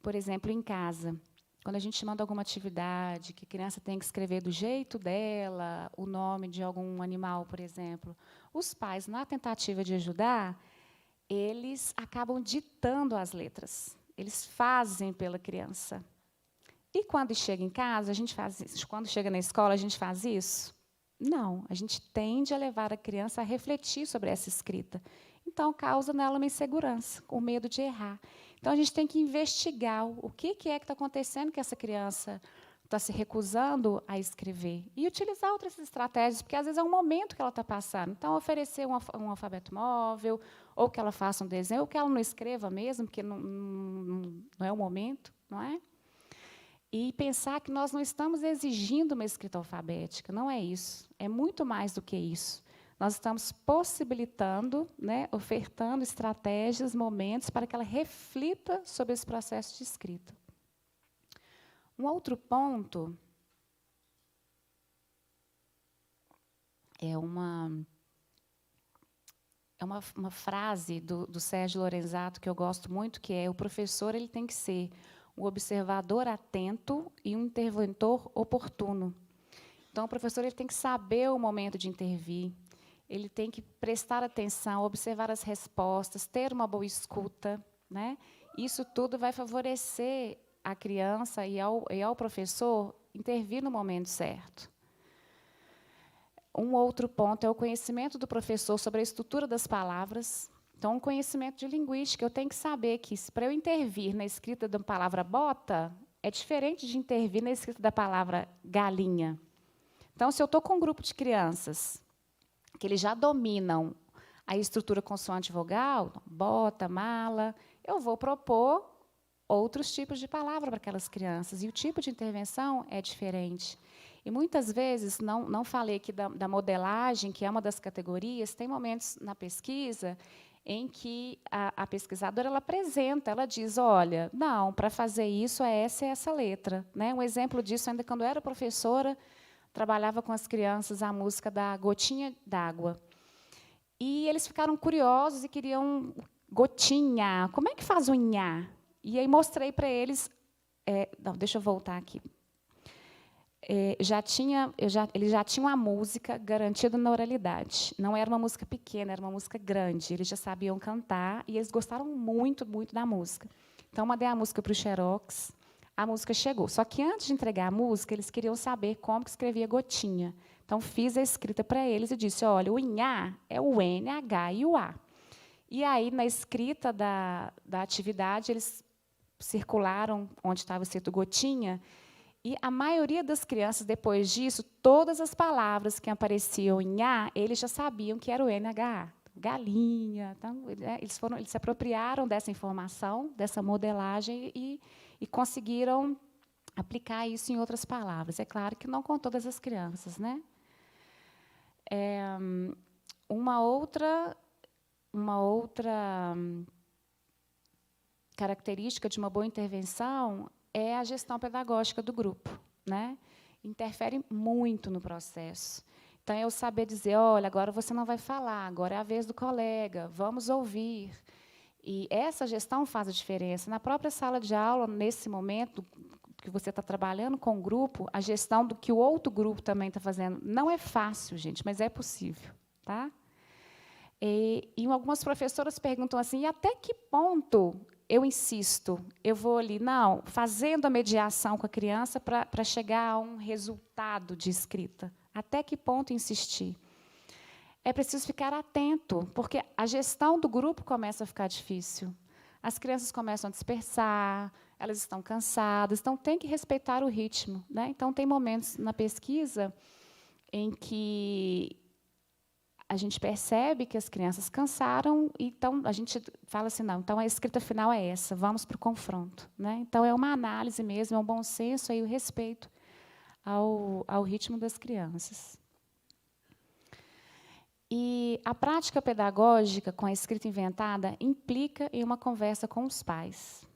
por exemplo, em casa, quando a gente manda alguma atividade, que a criança tem que escrever do jeito dela, o nome de algum animal, por exemplo, os pais, na tentativa de ajudar, eles acabam ditando as letras. Eles fazem pela criança. E quando chega em casa, a gente faz isso. Quando chega na escola, a gente faz isso? Não. A gente tende a levar a criança a refletir sobre essa escrita. Então, causa nela uma insegurança, o medo de errar. Então, a gente tem que investigar o que é que está acontecendo que essa criança está se recusando a escrever. E utilizar outras estratégias, porque, às vezes, é um momento que ela está passando. Então, oferecer um alfabeto móvel, ou que ela faça um desenho, ou que ela não escreva mesmo, porque não é o momento, não é? E pensar que nós não estamos exigindo uma escrita alfabética, não é isso. É muito mais do que isso. Nós estamos possibilitando, né, ofertando estratégias, momentos, para que ela reflita sobre esse processo de escrita. Um outro ponto é uma frase do Sérgio Lorenzato que eu gosto muito, que é: o professor ele tem que ser um observador atento e um interventor oportuno. Então, o professor ele tem que saber o momento de intervir, ele tem que prestar atenção, observar as respostas, ter uma boa escuta, né? Isso tudo vai favorecer a criança e ao professor intervir no momento certo. Um outro ponto é o conhecimento do professor sobre a estrutura das palavras. Então, um conhecimento de linguística. Eu tenho que saber que, para eu intervir na escrita da palavra bota, é diferente de intervir na escrita da palavra galinha. Então, se eu estou com um grupo de crianças que eles já dominam a estrutura consoante-vogal, bota, mala, eu vou propor outros tipos de palavra para aquelas crianças. E o tipo de intervenção é diferente. E, muitas vezes, não falei aqui da modelagem, que é uma das categorias, tem momentos na pesquisa em que a pesquisadora ela apresenta, ela diz, olha, não, para fazer isso é essa letra. Né? Um exemplo disso, ainda quando eu era professora, trabalhava com as crianças a música da Gotinha d'Água. E eles ficaram curiosos e queriam gotinha. Como é que faz o nhá? E aí mostrei para eles... não, deixa eu voltar aqui. Eles já tinham a música garantida na oralidade. Não era uma música pequena, era uma música grande. Eles já sabiam cantar e eles gostaram muito, muito da música. Então, mandei a música para o Xerox, a música chegou. Só que, antes de entregar a música, eles queriam saber como que escrevia gotinha. Então, fiz a escrita para eles e disse, olha, o nhá é o N, H e o A. E aí, na escrita da atividade, eles circularam onde estava escrito gotinha. E a maioria das crianças, depois disso, todas as palavras que apareciam em A, eles já sabiam que era o NHA. Galinha. Então, eles se apropriaram dessa informação, dessa modelagem, e conseguiram aplicar isso em outras palavras. É claro que não com todas as crianças. Né? Uma outra característica de uma boa intervenção é a gestão pedagógica do grupo, né? Interfere muito no processo. Então, eu saber dizer, olha, agora você não vai falar, agora é a vez do colega, vamos ouvir. E essa gestão faz a diferença. Na própria sala de aula, nesse momento que você está trabalhando com o grupo, a gestão do que o outro grupo também está fazendo não é fácil, gente, mas é possível. Tá? E algumas professoras perguntam assim, e até que ponto eu insisto, eu vou ali, não, fazendo a mediação com a criança para chegar a um resultado de escrita. Até que ponto insistir? É preciso ficar atento, porque a gestão do grupo começa a ficar difícil. As crianças começam a dispersar, elas estão cansadas, então tem que respeitar o ritmo. Né? Então, tem momentos na pesquisa em que a gente percebe que as crianças cansaram, então a gente fala assim, não, então a escrita final é essa, vamos para o confronto. Né? Então, é uma análise mesmo, é um bom senso e o respeito ao ritmo das crianças. E a prática pedagógica com a escrita inventada implica em uma conversa com os pais.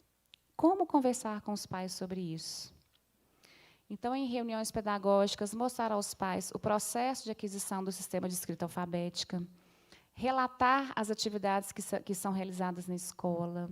Como conversar com os pais sobre isso? Então, em reuniões pedagógicas, mostrar aos pais o processo de aquisição do sistema de escrita alfabética, relatar as atividades que são realizadas na escola,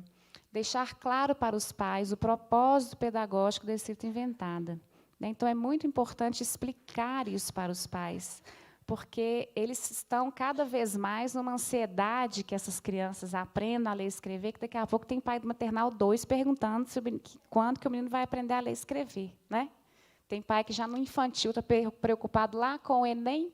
deixar claro para os pais o propósito pedagógico da escrita inventada. Então, é muito importante explicar isso para os pais, porque eles estão cada vez mais numa ansiedade que essas crianças aprendam a ler e escrever, que daqui a pouco tem pai do maternal 2 perguntando quando que o menino vai aprender a ler e escrever, né? Tem pai que já no infantil está preocupado lá com o Enem.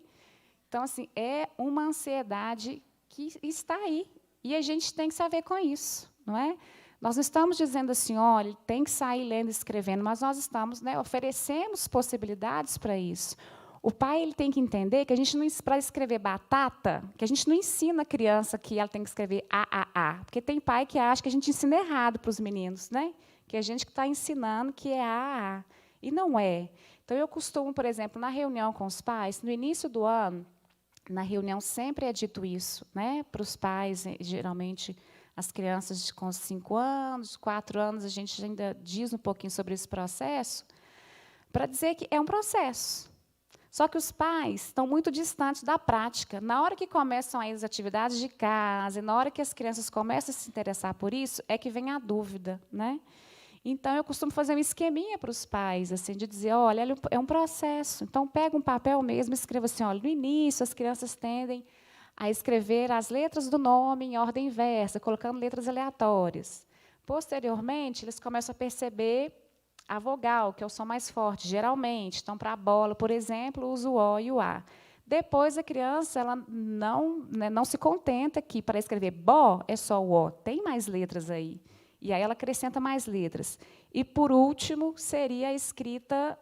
Então, assim, é uma ansiedade que está aí. E a gente tem que saber com isso, não é? Nós não estamos dizendo assim, olha, ele tem que sair lendo e escrevendo, mas nós estamos, né, oferecemos possibilidades para isso. O pai ele tem que entender que a gente não, para escrever batata, que a gente não ensina a criança que ela tem que escrever A. Porque tem pai que acha que a gente ensina errado para os meninos, né? Que a gente que está ensinando que é A. E não é. Então, eu costumo, por exemplo, na reunião com os pais, no início do ano, na reunião sempre é dito isso, né, para os pais, geralmente, as crianças com 5 anos, 4 anos, a gente ainda diz um pouquinho sobre esse processo, para dizer que é um processo. Só que os pais estão muito distantes da prática. Na hora que começam aí as atividades de casa, e na hora que as crianças começam a se interessar por isso, é que vem a dúvida, né? Então, eu costumo fazer um esqueminha para os pais, assim, de dizer, olha, é um processo. Então, pega um papel mesmo e escreva assim, olha, no início, as crianças tendem a escrever as letras do nome em ordem inversa, colocando letras aleatórias. Posteriormente, eles começam a perceber a vogal, que é o som mais forte, geralmente. Então, para a bola, por exemplo, usa o O e o A. Depois, a criança ela não se contenta que, para escrever bó, é só o O. Tem mais letras aí. E aí ela acrescenta mais letras. E, por último, seria a escrita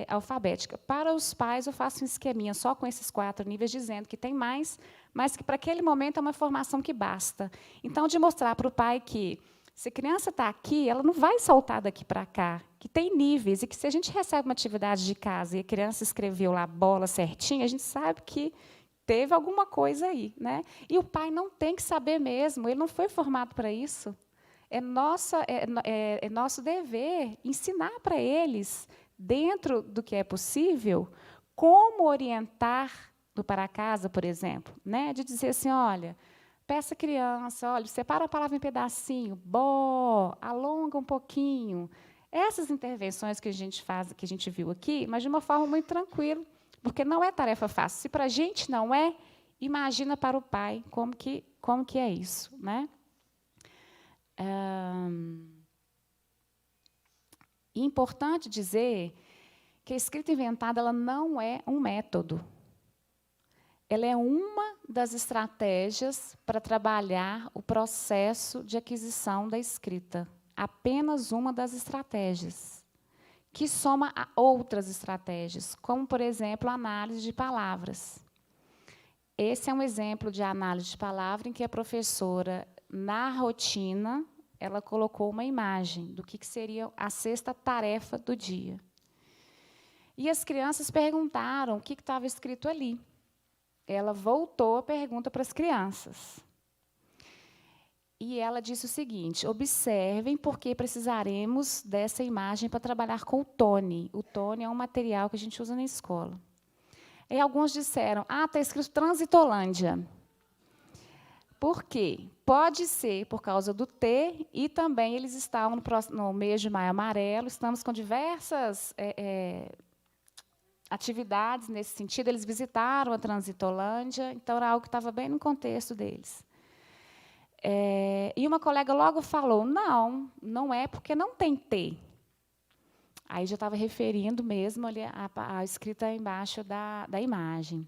alfabética. Para os pais, eu faço um esqueminha só com esses 4 níveis, dizendo que tem mais, mas que, para aquele momento, é uma informação que basta. Então, de mostrar para o pai que, se a criança está aqui, ela não vai saltar daqui para cá, que tem níveis, e que, se a gente recebe uma atividade de casa e a criança escreveu lá a bola certinho, a gente sabe que teve alguma coisa aí, né? E o pai não tem que saber mesmo, ele não foi formado para isso. É nosso dever ensinar para eles, dentro do que é possível, como orientar no para casa, por exemplo, né? De dizer assim, olha, peça à criança, olha, separa a palavra em pedacinho, bó, alonga um pouquinho. Essas intervenções que a gente faz, que a gente viu aqui, mas de uma forma muito tranquila, porque não é tarefa fácil. Se para a gente não é, imagina para o pai como que é isso, né? Importante dizer que a escrita inventada ela não é um método. Ela é uma das estratégias para trabalhar o processo de aquisição da escrita. Apenas uma das estratégias, que soma a outras estratégias, como, por exemplo, a análise de palavras. Esse é um exemplo de análise de palavra em que a professora, na rotina, ela colocou uma imagem do que seria a 6ª tarefa do dia. E as crianças perguntaram o que estava escrito ali. Ela voltou a pergunta para as crianças. E ela disse o seguinte, observem porque precisaremos dessa imagem para trabalhar com o Tony. O Tony é um material que a gente usa na escola. E alguns disseram, está escrito Transitolândia. Por quê? Pode ser por causa do T, e também eles estavam no mês de Maio Amarelo, estamos com diversas atividades nesse sentido, eles visitaram a Transitolândia, então era algo que estava bem no contexto deles. E uma colega logo falou, não é porque não tem T. Aí já estava referindo mesmo ali a escrita embaixo da imagem.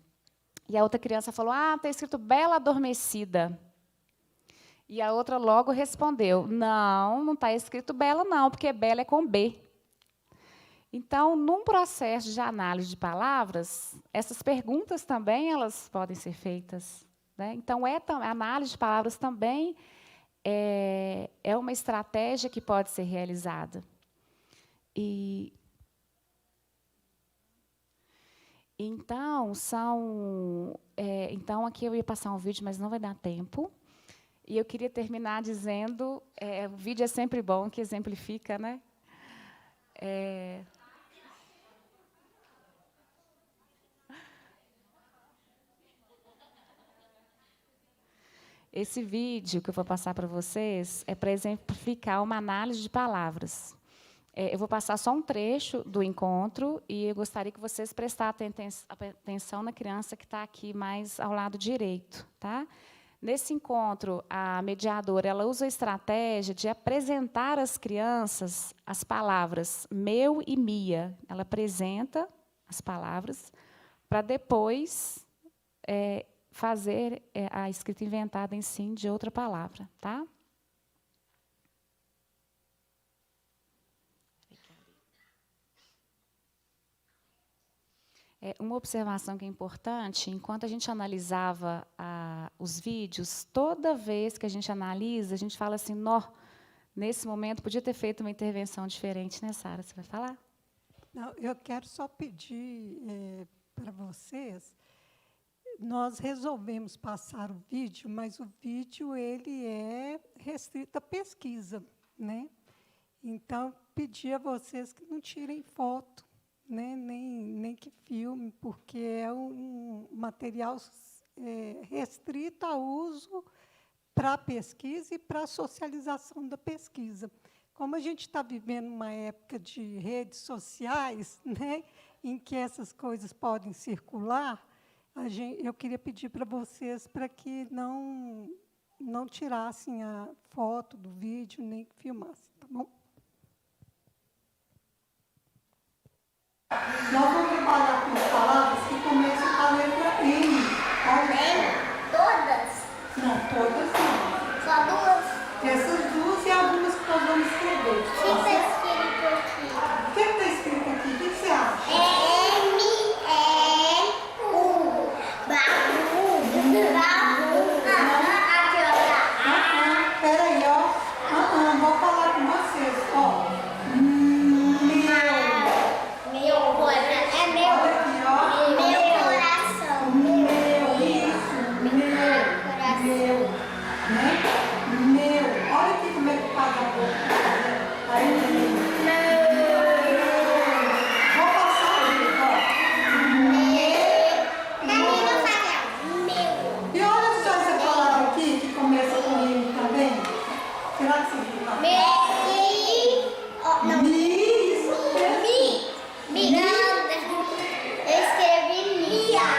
E a outra criança falou, está escrito Bela Adormecida. E a outra logo respondeu, não está escrito Bela, não, porque Bela é com B. Então, num processo de análise de palavras, essas perguntas também elas podem ser feitas, né? Então, a análise de palavras também é uma estratégia que pode ser Então, então, aqui eu ia passar um vídeo, mas não vai dar tempo. E eu queria terminar dizendo, o vídeo é sempre bom, que exemplifica, né? Esse vídeo que eu vou passar para vocês é para exemplificar uma análise de palavras. Eu vou passar só um trecho do encontro e eu gostaria que vocês prestassem atenção na criança que está aqui mais ao lado direito, tá? Nesse encontro, a mediadora ela usa a estratégia de apresentar às crianças as palavras meu e Mia. Ela apresenta as palavras para depois fazer a escrita inventada em si de outra palavra, tá? Uma observação que é importante, enquanto a gente analisava os vídeos, toda vez que a gente analisa, a gente fala assim, nesse momento podia ter feito uma intervenção diferente, né, Sara? Você vai falar? Não, eu quero só pedir para vocês, nós resolvemos passar o vídeo, mas o vídeo ele é restrito à pesquisa, né? Então, pedir a vocês que não tirem foto, né? nem que filme, porque é um material restrito a uso para a pesquisa e para a socialização da pesquisa. Como a gente está vivendo uma época de redes sociais, né, em que essas coisas podem circular, eu queria pedir para vocês para que não tirassem a foto do vídeo, nem que filmassem, tá bom? Nós vamos trabalhar com as palavras que começam com a letra M. Todas? Não, todas não. Só duas? Essas duas e algumas que nós vamos escrever. O que está escrito aqui? O que está escrito aqui? O que você acha? M-E-U. Baú. Aqui, ó. Peraí, ó. Vou falar com vocês, ó. Meu coração. É meu. Olha aqui, ó. Meu coração. Meu. Né? Meu. Olha aqui como é que faz a boca. Aí, vou passar aqui, ó. Meu. E olha só essa palavra aqui, que começa com M também. Será que você viu? Mi, isso mesmo. Miranda. Eu escrevi Mia.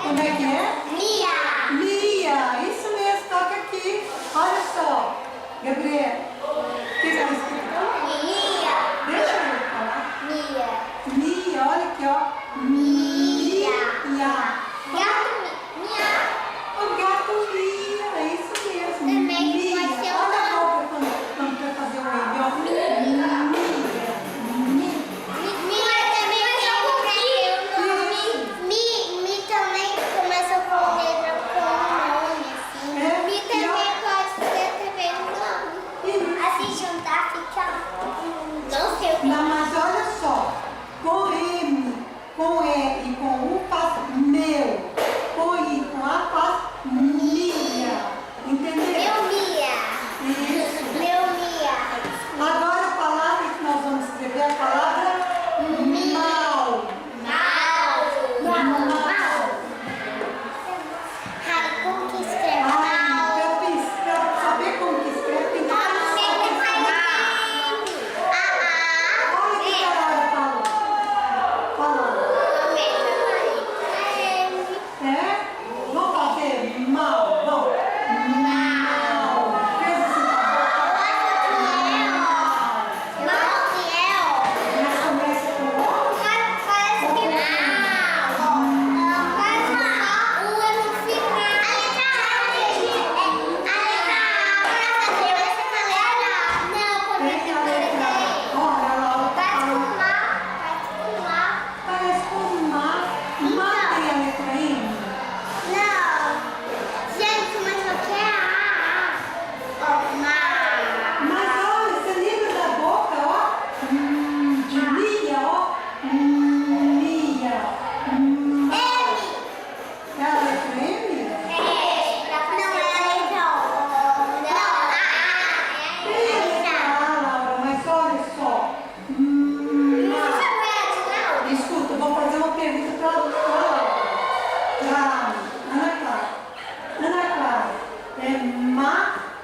Como é que é? Mia. Mia, isso mesmo, toca aqui. Olha só, Gabriel. O que está escrito? Mia. Deixa eu falar. Mia. Mia, olha aqui, ó. Mia. Mia. Gato Mia. O gato Mia, é isso mesmo. Também Mia. pode ser Olha a boca quando vai fazer o M, ó. Mia. Mi também tem o nome. Mi também começa com letra com nome, assim. É, Mi e também ó. pode ser também um nome. Isso.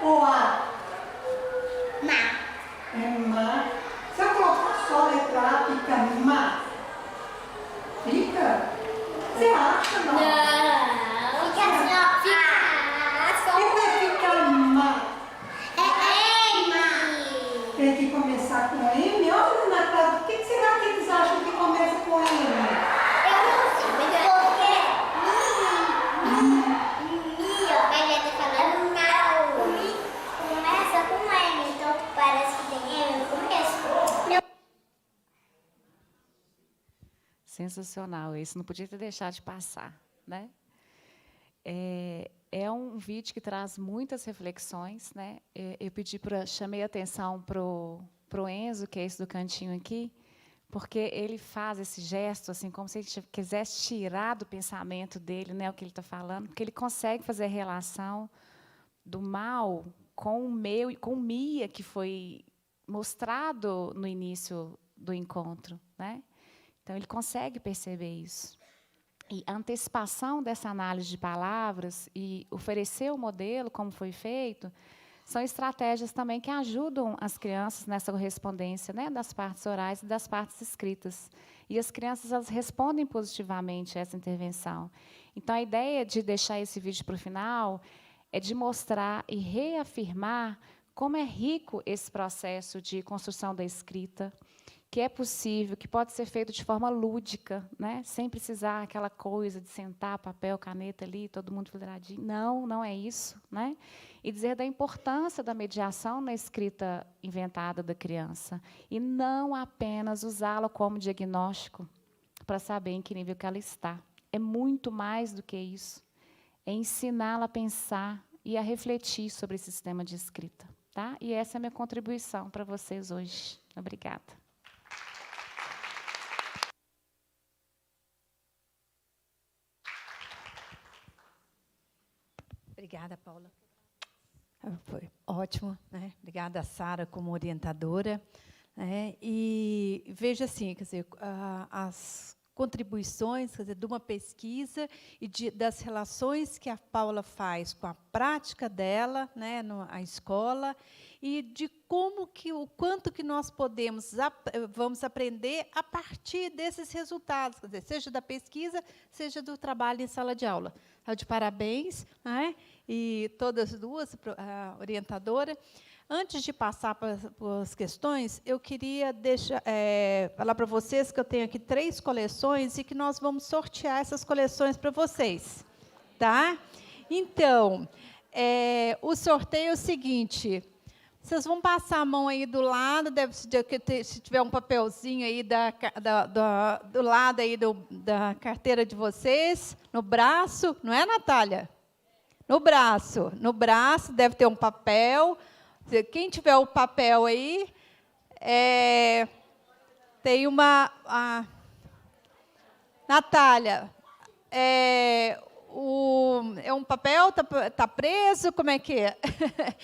ou A? Má. É má. Se eu colocar só a letra A, fica má? Fica? Você acha, não? Não. Fica assim, ó. Fica. E vai ficar má? É M. Tem que começar com M? Olha na casa, por que será que eles acham que começa com M? Eu não sei, porque Mi, ó, vai ver tá falando não. Mi começa com M, então parece que tem M no começo. Sensacional isso, não podia ter deixado de passar, né? É um vídeo que traz muitas reflexões, né? Eu chamei a atenção pro Enzo, que é esse do cantinho aqui, porque ele faz esse gesto assim, como se ele quisesse tirar do pensamento dele, né, o que ele está falando, porque ele consegue fazer a relação do mal com o meu, com o Mia, que foi mostrado no início do encontro, né? Então ele consegue perceber isso. E a antecipação dessa análise de palavras e oferecer o modelo, como foi feito, são estratégias também que ajudam as crianças nessa correspondência, né, das partes orais e das partes escritas. E as crianças elas respondem positivamente a essa intervenção. Então, a ideia de deixar esse vídeo para o final é de mostrar e reafirmar como é rico esse processo de construção da escrita, que é possível, que pode ser feito de forma lúdica, né? Sem precisar aquela coisa de sentar papel, caneta ali, todo mundo viradinho. Não, não é isso, né? E dizer da importância da mediação na escrita inventada da criança e não apenas usá-la como diagnóstico para saber em que nível que ela está. É muito mais do que isso. É ensiná-la a pensar e a refletir sobre esse sistema de escrita, tá? E essa é a minha contribuição para vocês hoje. Obrigada. Obrigada, Paula. Foi ótimo, né? Obrigada, Sara, como orientadora. Né? E veja assim, quer dizer, as contribuições, quer dizer, de uma pesquisa e das relações que a Paula faz com a prática dela, né, na escola, e de como que o quanto que nós vamos aprender a partir desses resultados, quer dizer, seja da pesquisa, seja do trabalho em sala de aula. De parabéns, né? E todas duas, a orientadora. Antes de passar para as questões, eu queria falar para vocês que eu tenho aqui 3 coleções e que nós vamos sortear essas coleções para vocês. Tá? Então, o sorteio é o seguinte: vocês vão passar a mão aí do lado, se tiver um papelzinho aí do lado aí da carteira de vocês, no braço, não é, Natália? No braço deve ter um papel. Quem tiver o papel aí, tem uma... Natália, é um papel, tá preso, como é que é?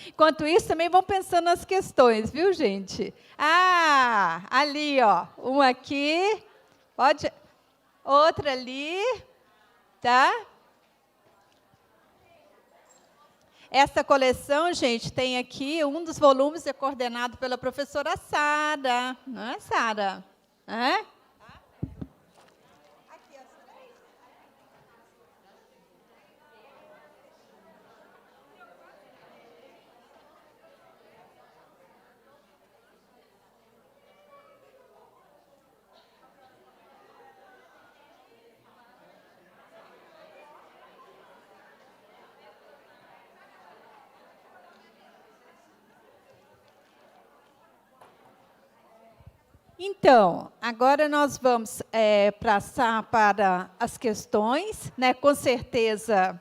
Enquanto isso, também vão pensando nas questões, viu, gente? Ali, ó, uma aqui, outra ali, tá? Essa coleção, gente, tem aqui, um dos volumes é coordenado pela professora Sara, não é, Sara? Então, agora nós vamos passar para as questões, né? Com certeza,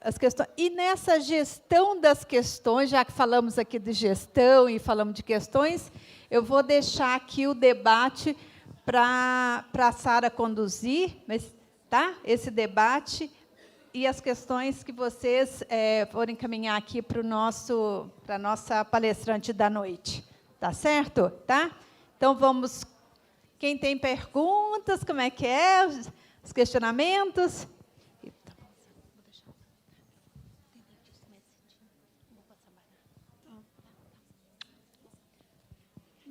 as questões. E nessa gestão das questões, já que falamos aqui de gestão e falamos de questões, eu vou deixar aqui o debate para a Sara conduzir, tá? Esse debate e as questões que vocês forem encaminhar aqui para a nossa palestrante da noite. Tá certo? Tá? Então, vamos... Quem tem perguntas, como é que é? Os questionamentos?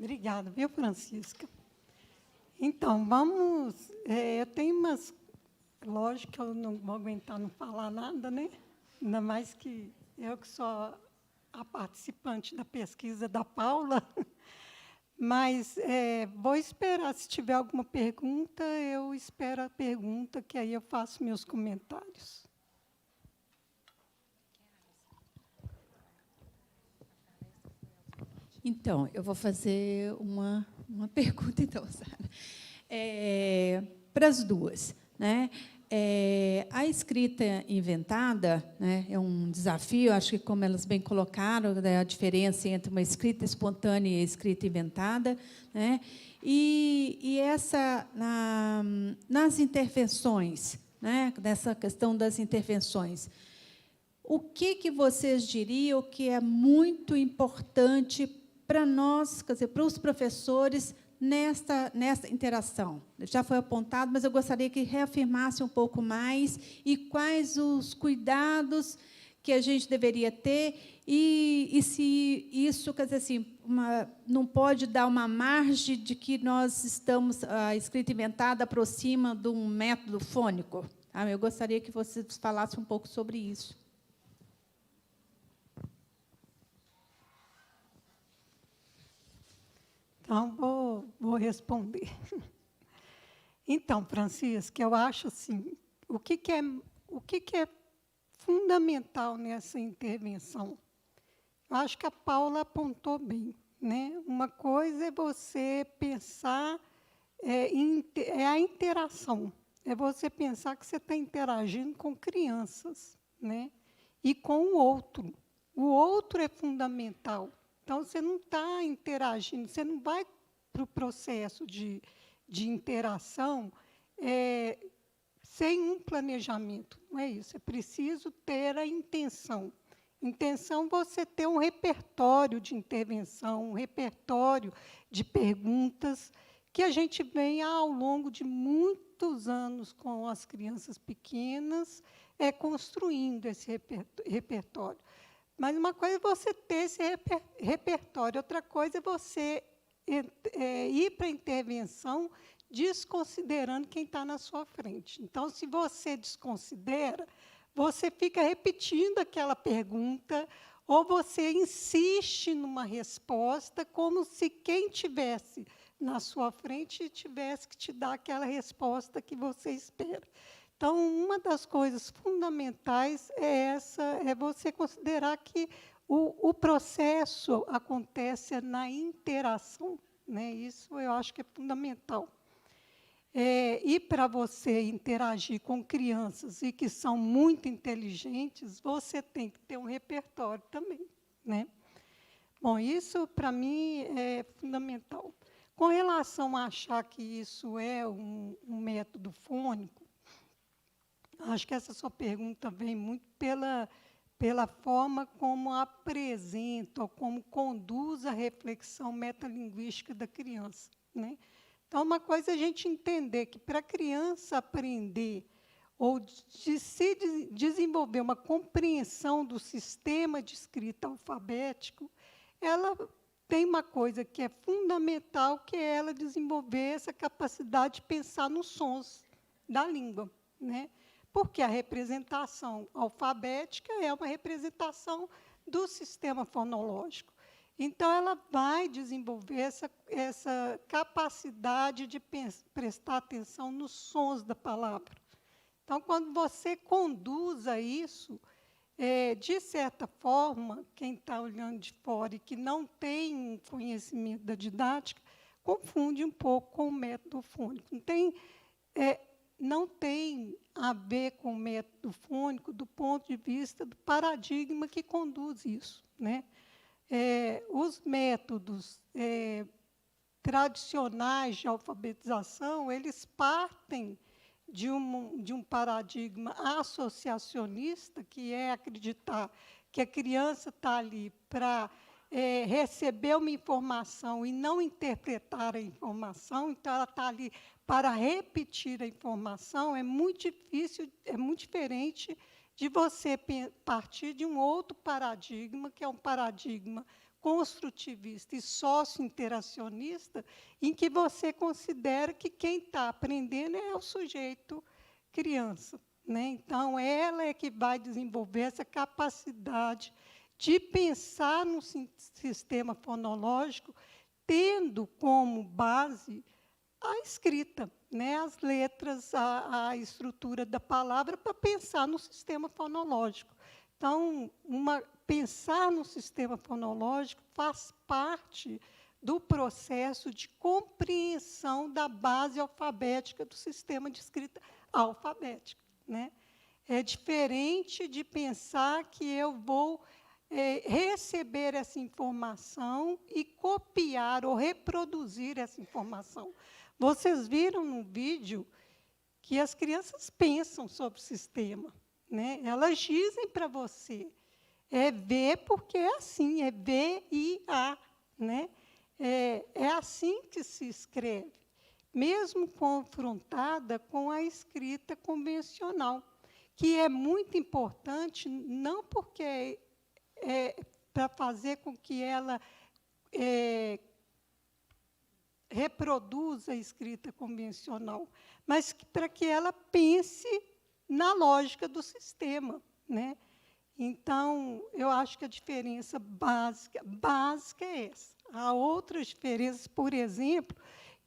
Obrigada, viu, Francisca? Então, vamos... eu tenho umas... Lógico que eu não vou aguentar não falar nada, né? Ainda mais que eu que sou a participante da pesquisa da Paula. Mas vou esperar, se tiver alguma pergunta, eu espero a pergunta, que aí eu faço meus comentários. Então, eu vou fazer uma pergunta, então, Sara. Para as duas, né? A escrita inventada, né, é um desafio, acho que, como elas bem colocaram, né, a diferença entre uma escrita espontânea e a escrita inventada, né? E essa, nas intervenções, né, nessa questão das intervenções, o que vocês diriam que é muito importante para nós, quer dizer, para os professores, nesta interação? Já foi apontado, mas eu gostaria que reafirmasse um pouco mais e quais os cuidados que a gente deveria ter e se isso, quer dizer, assim, não pode dar uma margem de que nós estamos, a escrita inventada aproxima de um método fônico. Eu gostaria que vocês falassem um pouco sobre isso. Então, vou responder. Então, Francisca, eu acho assim, o que é fundamental nessa intervenção? Eu acho que a Paula apontou bem, né? Uma coisa é você pensar, é a interação, é você pensar que você está interagindo com crianças, né? E com o outro. O outro é fundamental. Então, você não está interagindo, você não vai para o processo de interação sem um planejamento. Não é isso, é preciso ter a intenção. Intenção, você ter um repertório de intervenção, um repertório de perguntas, que a gente vem, ao longo de muitos anos, com as crianças pequenas, construindo esse repertório. Mas uma coisa é você ter esse repertório, outra coisa é você ir para a intervenção desconsiderando quem está na sua frente. Então, se você desconsidera, você fica repetindo aquela pergunta, ou você insiste numa resposta, como se quem estivesse na sua frente tivesse que te dar aquela resposta que você espera. Então, uma das coisas fundamentais é você considerar que o processo acontece na interação, né? Isso eu acho que é fundamental. E para você interagir com crianças e que são muito inteligentes, você tem que ter um repertório também, né? Bom, isso, para mim, é fundamental. Com relação a achar que isso é um método fônico, acho que essa sua pergunta vem muito pela forma como apresenta, ou como conduz a reflexão metalinguística da criança, né? Então, uma coisa é a gente entender que, para a criança aprender ou de se desenvolver uma compreensão do sistema de escrita alfabético, ela tem uma coisa que é fundamental, que é ela desenvolver essa capacidade de pensar nos sons da língua, né? Porque a representação alfabética é uma representação do sistema fonológico. Então, ela vai desenvolver essa capacidade de prestar atenção nos sons da palavra. Então, quando você conduz a isso, de certa forma, quem está olhando de fora e que não tem conhecimento da didática, confunde um pouco com o método fônico. Não tem a ver com o método fônico do ponto de vista do paradigma que conduz isso, né? Os métodos tradicionais de alfabetização, eles partem de um paradigma associacionista, que é acreditar que a criança está ali para receber uma informação e não interpretar a informação, então ela está ali para repetir a informação. É muito difícil, é muito diferente de você partir de um outro paradigma, que é um paradigma construtivista e sócio-interacionista, em que você considera que quem está aprendendo é o sujeito criança, né? Então, ela é que vai desenvolver essa capacidade de pensar no sistema fonológico, tendo como base a escrita, né? As letras, a estrutura da palavra, para pensar no sistema fonológico. Então, pensar no sistema fonológico faz parte do processo de compreensão da base alfabética do sistema de escrita alfabética, né? É diferente de pensar que eu vou receber essa informação e copiar ou reproduzir essa informação. Vocês viram no vídeo que as crianças pensam sobre o sistema, né? Elas dizem para você, é V porque é assim, é V-I-A, né? É assim que se escreve, mesmo confrontada com a escrita convencional, que é muito importante, não porque para fazer com que ela reproduza a escrita convencional, mas para que ela pense na lógica do sistema, né? Então, eu acho que a diferença básica é essa. Há outras diferenças, por exemplo,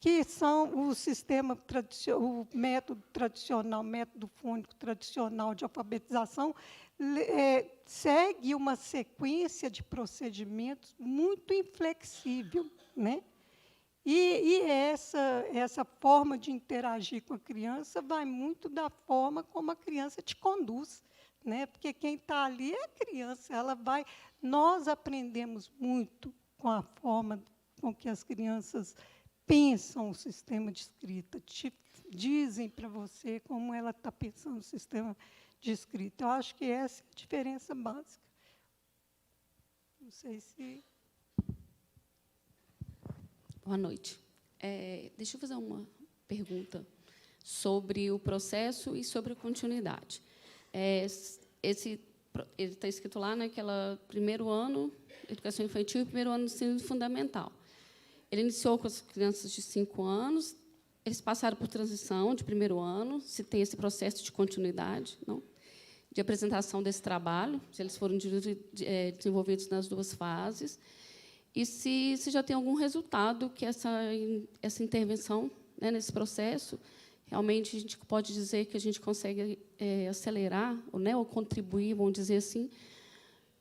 que são o método tradicional, método fônico tradicional de alfabetização, segue uma sequência de procedimentos muito inflexível, né? E essa forma de interagir com a criança vai muito da forma como a criança te conduz, né? Porque quem está ali é a criança. Nós aprendemos muito com a forma com que as crianças pensam o sistema de escrita, dizem para você como ela está pensando o sistema de escrita. Eu acho que essa é a diferença básica. Não sei se... Boa noite. Deixa eu fazer uma pergunta sobre o processo e sobre a continuidade. Ele está escrito lá naquela primeiro ano, educação infantil, e primeiro ano de ensino fundamental. Ele iniciou com as crianças de 5 anos, eles passaram por transição de primeiro ano, se tem esse processo de continuidade, não? De apresentação desse trabalho, se eles foram desenvolvidos nas 2 fases, e se já tem algum resultado que essa intervenção, né, nesse processo, realmente a gente pode dizer que a gente consegue acelerar, ou contribuir, vamos dizer assim,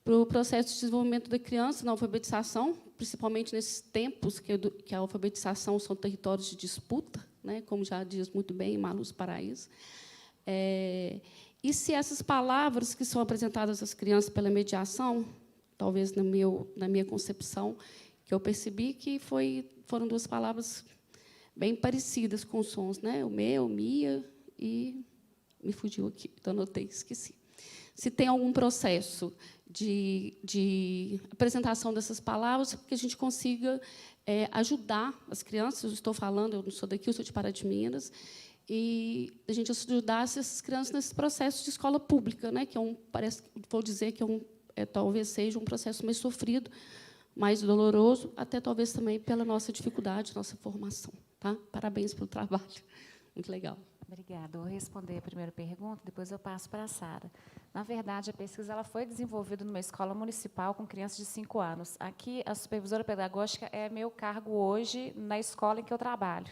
para o processo de desenvolvimento da criança na alfabetização, principalmente nesses tempos que a alfabetização são territórios de disputa, né, como já diz muito bem Maluz Paraíso. E se essas palavras que são apresentadas às crianças pela mediação, talvez na minha concepção, que eu percebi que foram 2 palavras bem parecidas com os sons, né? O meu, Mia, e me fugiu aqui, então anotei, esqueci. Se tem algum processo de apresentação dessas palavras, para que a gente consiga ajudar as crianças, eu estou falando, eu não sou daqui, eu sou de Pará de Minas, e a gente ajudar essas crianças nesse processo de escola pública, né? Que vou dizer que talvez seja um processo mais sofrido, mais doloroso, até talvez também pela nossa dificuldade, nossa formação. Tá? Parabéns pelo trabalho. Muito legal. Obrigada. Eu vou responder a primeira pergunta, depois eu passo para a Sara. Na verdade, a pesquisa ela foi desenvolvida numa escola municipal com crianças de 5 anos. Aqui, a supervisora pedagógica é meu cargo hoje na escola em que eu trabalho.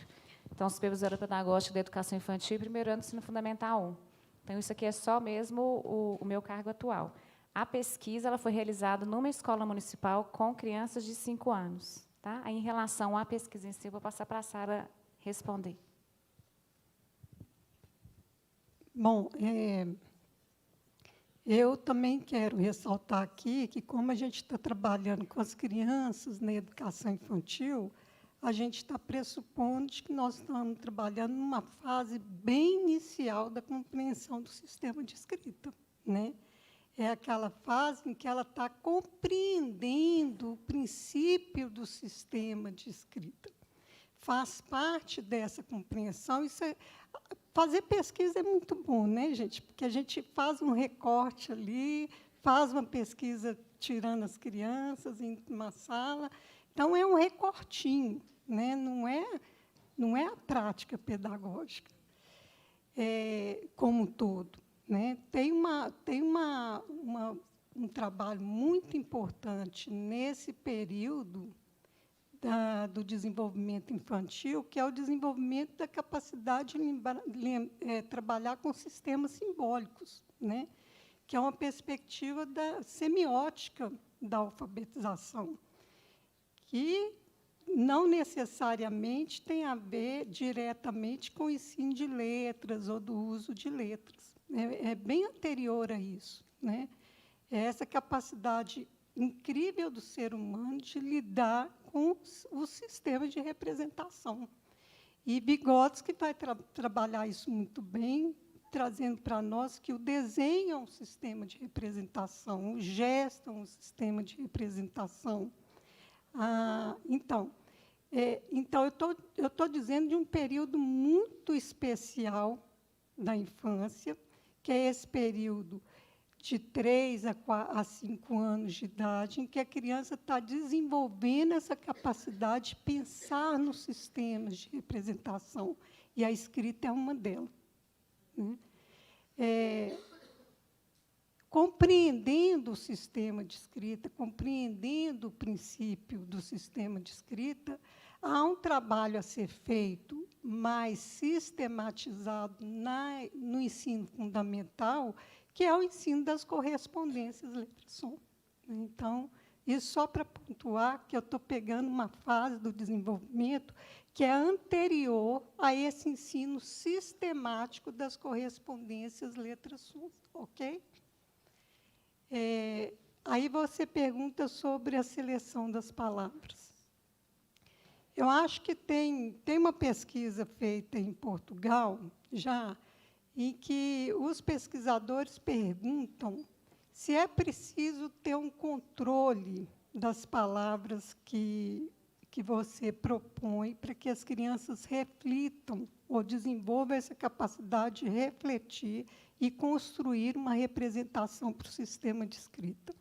Então, supervisora pedagógica da educação infantil e primeiro ano do ensino fundamental 1. Então, isso aqui é só mesmo o meu cargo atual. A pesquisa ela foi realizada numa escola municipal com crianças de 5 anos. Tá? Aí, em relação à pesquisa em si, eu vou passar para a Sara responder. Bom, eu também quero ressaltar aqui que, como a gente está trabalhando com as crianças na educação infantil, a gente está pressupondo que nós estamos trabalhando numa fase bem inicial da compreensão do sistema de escrita, né? É aquela fase em que ela está compreendendo o princípio do sistema de escrita. Faz parte dessa compreensão. Fazer pesquisa é muito bom, né, gente? Porque a gente faz um recorte ali, faz uma pesquisa tirando as crianças em uma sala. Então, é um recortinho, né? Não é a prática pedagógica como um todo, né? Tem um trabalho muito importante nesse período do desenvolvimento infantil, que é o desenvolvimento da capacidade de trabalhar com sistemas simbólicos, né? Que é uma perspectiva da semiótica da alfabetização, que não necessariamente tem a ver diretamente com o ensino de letras ou do uso de letras. É bem anterior a isso, né? É essa capacidade incrível do ser humano de lidar com o sistema de representação. E Vygotsky vai trabalhar isso muito bem, trazendo para nós que o desenho é um sistema de representação, o gesto é um sistema de representação. Então, eu estou dizendo de um período muito especial da infância, que é esse período de 3 a 5 anos de idade, em que a criança está desenvolvendo essa capacidade de pensar nos sistemas de representação, e a escrita é uma delas, né? Compreendendo o sistema de escrita, compreendendo o princípio do sistema de escrita, há um trabalho a ser feito mais sistematizado no ensino fundamental, que é o ensino das correspondências letra-som. Então, isso só para pontuar que eu estou pegando uma fase do desenvolvimento que é anterior a esse ensino sistemático das correspondências letra-som, ok? Aí você pergunta sobre a seleção das palavras. Eu acho que tem uma pesquisa feita em Portugal, já, em que os pesquisadores perguntam se é preciso ter um controle das palavras que você propõe para que as crianças reflitam ou desenvolvam essa capacidade de refletir e construir uma representação para o sistema de escrita.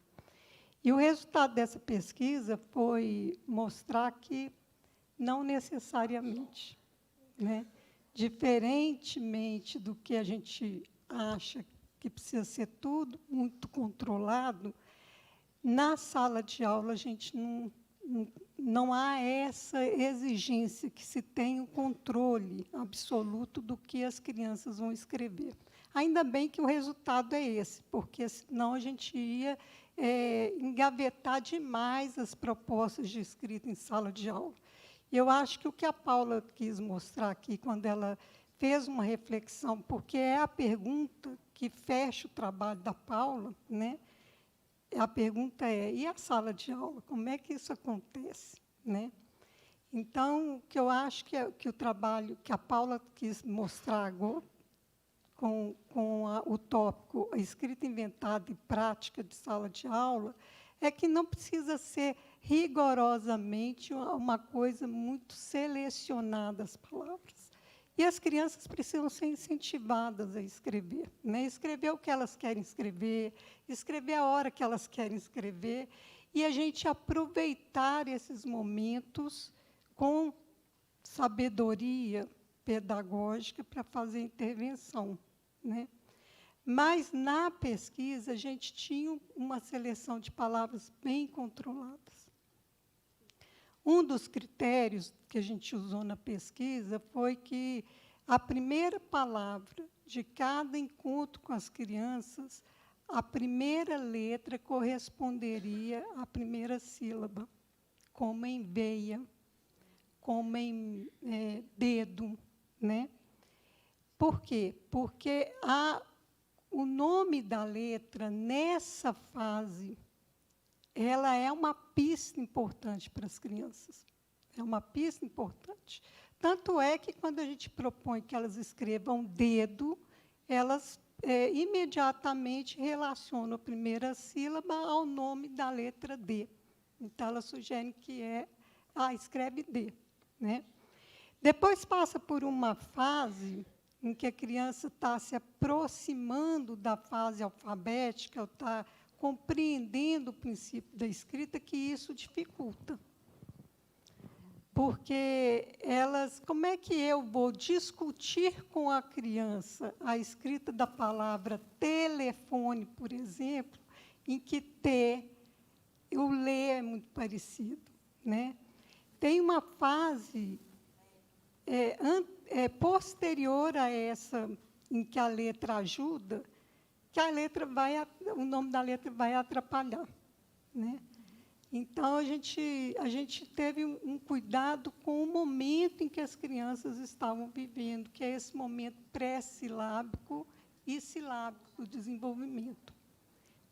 E o resultado dessa pesquisa foi mostrar que não necessariamente, né? Diferentemente do que a gente acha que precisa ser tudo muito controlado, na sala de aula a gente não há essa exigência que se tenha o controle absoluto do que as crianças vão escrever. Ainda bem que o resultado é esse, porque senão a gente ia engavetar demais as propostas de escrita em sala de aula. Eu acho que o que a Paula quis mostrar aqui, quando ela fez uma reflexão, porque é a pergunta que fecha o trabalho da Paula, né? A pergunta é, e a sala de aula? Como é que isso acontece, né? Então, o que eu acho que o trabalho que a Paula quis mostrar agora, com o tópico a escrita inventada e prática de sala de aula, é que não precisa ser rigorosamente uma coisa muito selecionada as palavras. E as crianças precisam ser incentivadas a escrever, né? Escrever o que elas querem escrever a hora que elas querem escrever, e a gente aproveitar esses momentos com sabedoria pedagógica para fazer intervenção, né? Mas, na pesquisa, a gente tinha uma seleção de palavras bem controladas. Um dos critérios que a gente usou na pesquisa foi que a primeira palavra de cada encontro com as crianças, a primeira letra corresponderia à primeira sílaba, como em veia, como em dedo, né? Por quê? Porque o nome da letra, nessa fase, ela é uma pista importante para as crianças. É uma pista importante. Tanto é que, quando a gente propõe que elas escrevam dedo, elas imediatamente relacionam a primeira sílaba ao nome da letra D. Então, elas sugerem que escreve D, né? Depois passa por uma fase em que a criança está se aproximando da fase alfabética, está compreendendo o princípio da escrita, que isso dificulta. Porque como é que eu vou discutir com a criança a escrita da palavra telefone, por exemplo, em que o lê é muito parecido, né? Tem uma fase posterior a essa, em que a letra ajuda, que o nome da letra vai atrapalhar, né? Então, a gente teve um cuidado com o momento em que as crianças estavam vivendo, que é esse momento pré-silábico e silábico do desenvolvimento.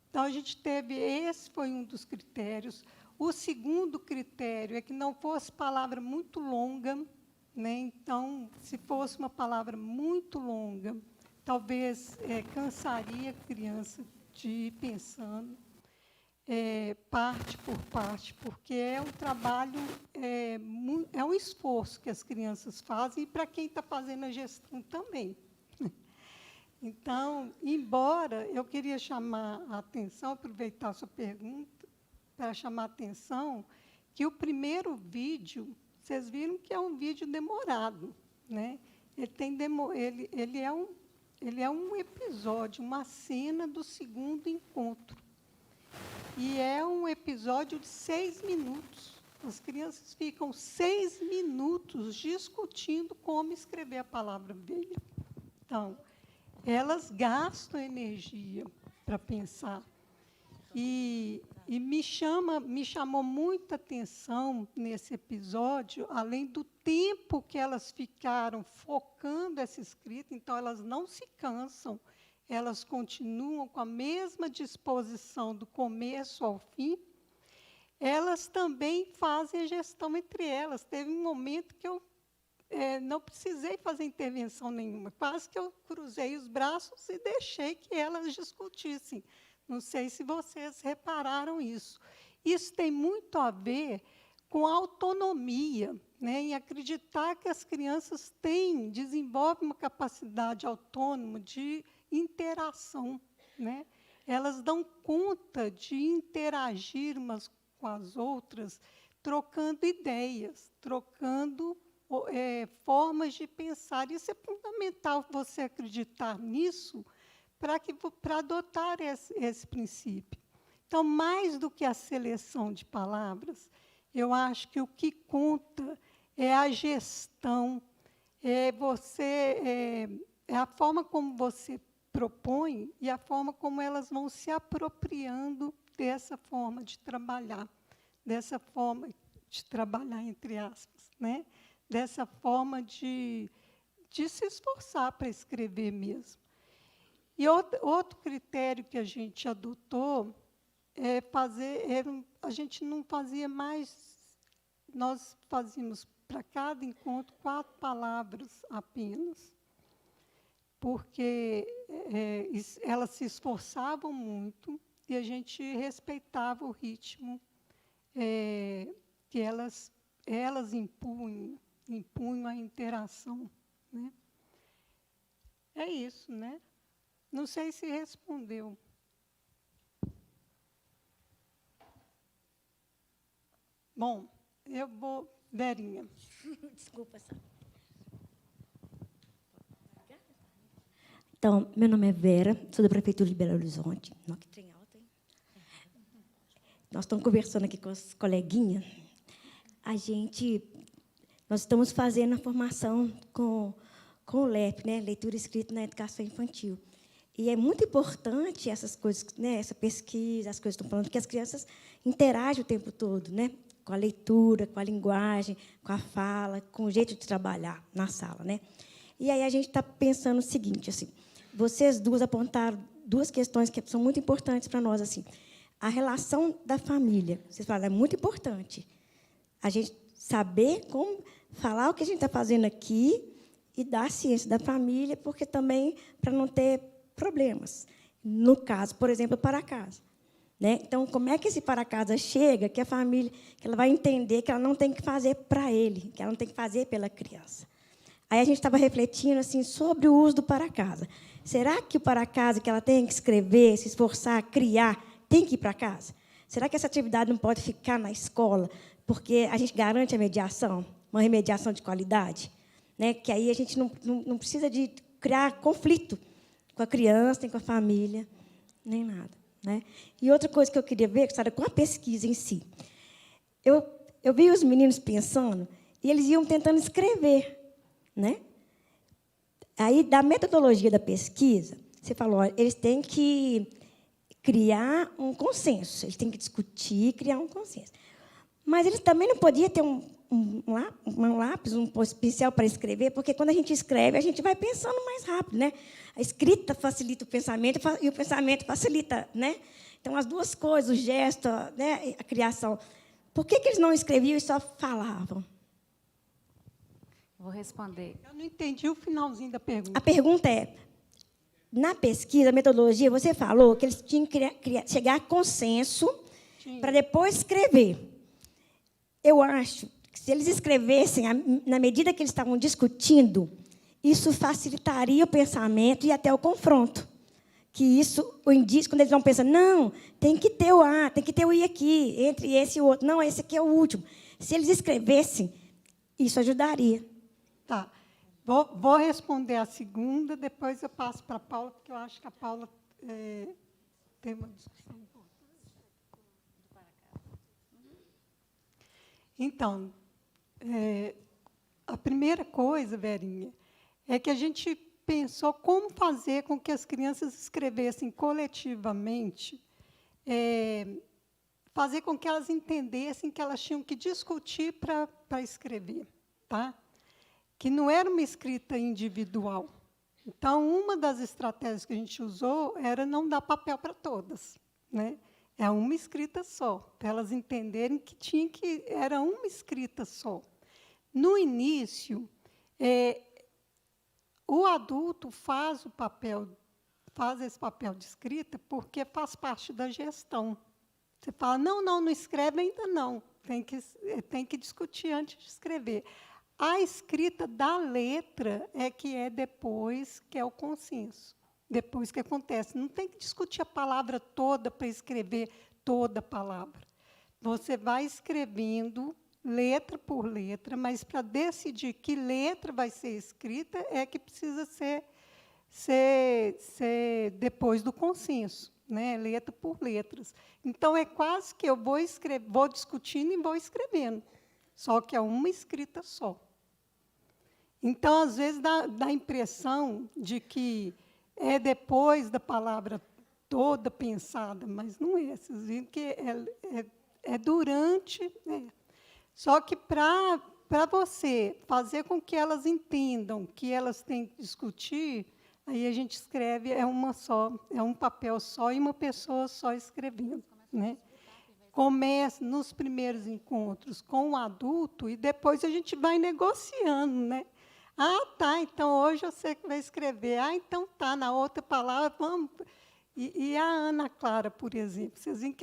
Então, esse foi um dos critérios. O segundo critério é que não fosse palavra muito longa, né? Então, se fosse uma palavra muito longa, talvez cansaria a criança de ir pensando, parte por parte, porque é um trabalho, é um esforço que as crianças fazem, e para quem está fazendo a gestão também. Então, embora eu queria chamar a atenção, aproveitar a sua pergunta, para chamar a atenção, que o primeiro vídeo, vocês viram que é um vídeo demorado, né? Ele é um episódio, uma cena do segundo encontro. E é um episódio de 6 minutos. As crianças ficam 6 minutos discutindo como escrever a palavra abelha. Então, elas gastam energia para pensar. E me chamou muita atenção nesse episódio, além do tempo que elas ficaram focando essa escrita, então, elas não se cansam, elas continuam com a mesma disposição do começo ao fim, elas também fazem a gestão entre elas. Teve um momento que eu não precisei fazer intervenção nenhuma, quase que eu cruzei os braços e deixei que elas discutissem. Não sei se vocês repararam isso. Isso tem muito a ver com a autonomia, né, em acreditar que as crianças desenvolvem uma capacidade autônoma de interação, né? Elas dão conta de interagir umas com as outras, trocando ideias, trocando formas de pensar. Isso é fundamental, você acreditar nisso, para adotar esse princípio. Então, mais do que a seleção de palavras, eu acho que o que conta é a gestão, é a forma como você propõe e a forma como elas vão se apropriando dessa forma de trabalhar, entre aspas, né? Dessa forma de se esforçar para escrever mesmo. E outro critério que a gente adotou a gente não fazia mais, nós fazíamos para cada encontro 4 palavras apenas, porque elas se esforçavam muito e a gente respeitava o ritmo que elas impunham a interação, né? É isso, né? Não sei se respondeu. Bom, eu vou... Verinha. Desculpa, Sá. Então, meu nome é Vera, sou da Prefeitura de Belo Horizonte. Nossa, que trem alto, hein? Nós estamos conversando aqui com as coleguinhas. Nós estamos fazendo a formação com o LEP, né? Leitura e Escrita na Educação Infantil. E é muito importante essas coisas, né? Essa pesquisa, as coisas que estão falando, porque as crianças interagem o tempo todo, né? Com a leitura, com a linguagem, com a fala, com o jeito de trabalhar na sala, né? E aí a gente está pensando o seguinte, assim, vocês duas apontaram 2 questões que são muito importantes para nós, assim. A relação da família, vocês falaram, é muito importante. A gente saber como falar o que a gente está fazendo aqui e dar a ciência da família, porque também para não ter problemas. No caso, por exemplo, para casa. Né? Então, como é que esse para casa chega, que a família que ela vai entender que ela não tem que fazer para ele, que ela não tem que fazer pela criança. Aí a gente estava refletindo assim, sobre o uso do para casa. Será que o para casa que ela tem que escrever, se esforçar, criar, tem que ir para casa? Será que essa atividade não pode ficar na escola? Porque a gente garante a mediação, uma remediação de qualidade, né? Que aí a gente não precisa de criar conflito com a criança, nem com a família, nem nada. Né? E outra coisa que eu queria ver, Sara, com a pesquisa em si. Eu vi os meninos pensando e eles iam tentando escrever. Né? Aí, da metodologia da pesquisa, você falou, olha, eles têm que criar um consenso, eles têm que discutir, criar um consenso. Mas eles também não podiam ter um lápis, um pincel para escrever, porque, quando a gente escreve, a gente vai pensando mais rápido. Né? A escrita facilita o pensamento e o pensamento facilita. Né? Então, as duas coisas, o gesto, né, a criação. Por que eles não escreviam e só falavam? Vou responder. Eu não entendi o finalzinho da pergunta. A pergunta é, na pesquisa, a metodologia, você falou que eles tinham que chegar a consenso para depois escrever. Eu acho que, se eles escrevessem, na medida que eles estavam discutindo, isso facilitaria o pensamento e até o confronto. Que isso, o indício, quando eles vão pensar, não, tem que ter o A, tem que ter o I aqui, entre esse e o outro. Não, esse aqui é o último. Se eles escrevessem, isso ajudaria. Tá. Vou responder a segunda, depois eu passo para a Paula, porque eu acho que a Paula tem uma discussão importante. Então, a primeira coisa, Verinha, é que a gente pensou como fazer com que as crianças escrevessem coletivamente, fazer com que elas entendessem que elas tinham que discutir para escrever, tá? Que não era uma escrita individual. Então, uma das estratégias que a gente usou era não dar papel para todas. Né? É uma escrita só, para elas entenderem que era uma escrita só. No início, o adulto faz esse papel de escrita porque faz parte da gestão. Você fala, não escreve ainda não, tem que discutir antes de escrever. A escrita da letra que é depois, que é o consenso, depois que acontece. Não tem que discutir a palavra toda para escrever toda a palavra. Você vai escrevendo letra por letra, mas, para decidir que letra vai ser escrita, é que precisa ser depois do consenso, né? Letra por letras. Então, é quase que eu vou discutindo e vou escrevendo, só que é uma escrita só. Então, às vezes, dá a impressão de que é depois da palavra toda pensada, mas não é. Vocês viram que é durante. Né? Só que, para você fazer com que elas entendam que elas têm que discutir, aí a gente escreve, é um papel só e uma pessoa só escrevendo. Né? Começa nos primeiros encontros com o adulto e depois a gente vai negociando. Né? Ah, tá, então hoje eu sei que vai escrever. Ah, então tá, na outra palavra, vamos. E a Ana Clara, por exemplo, vocês viram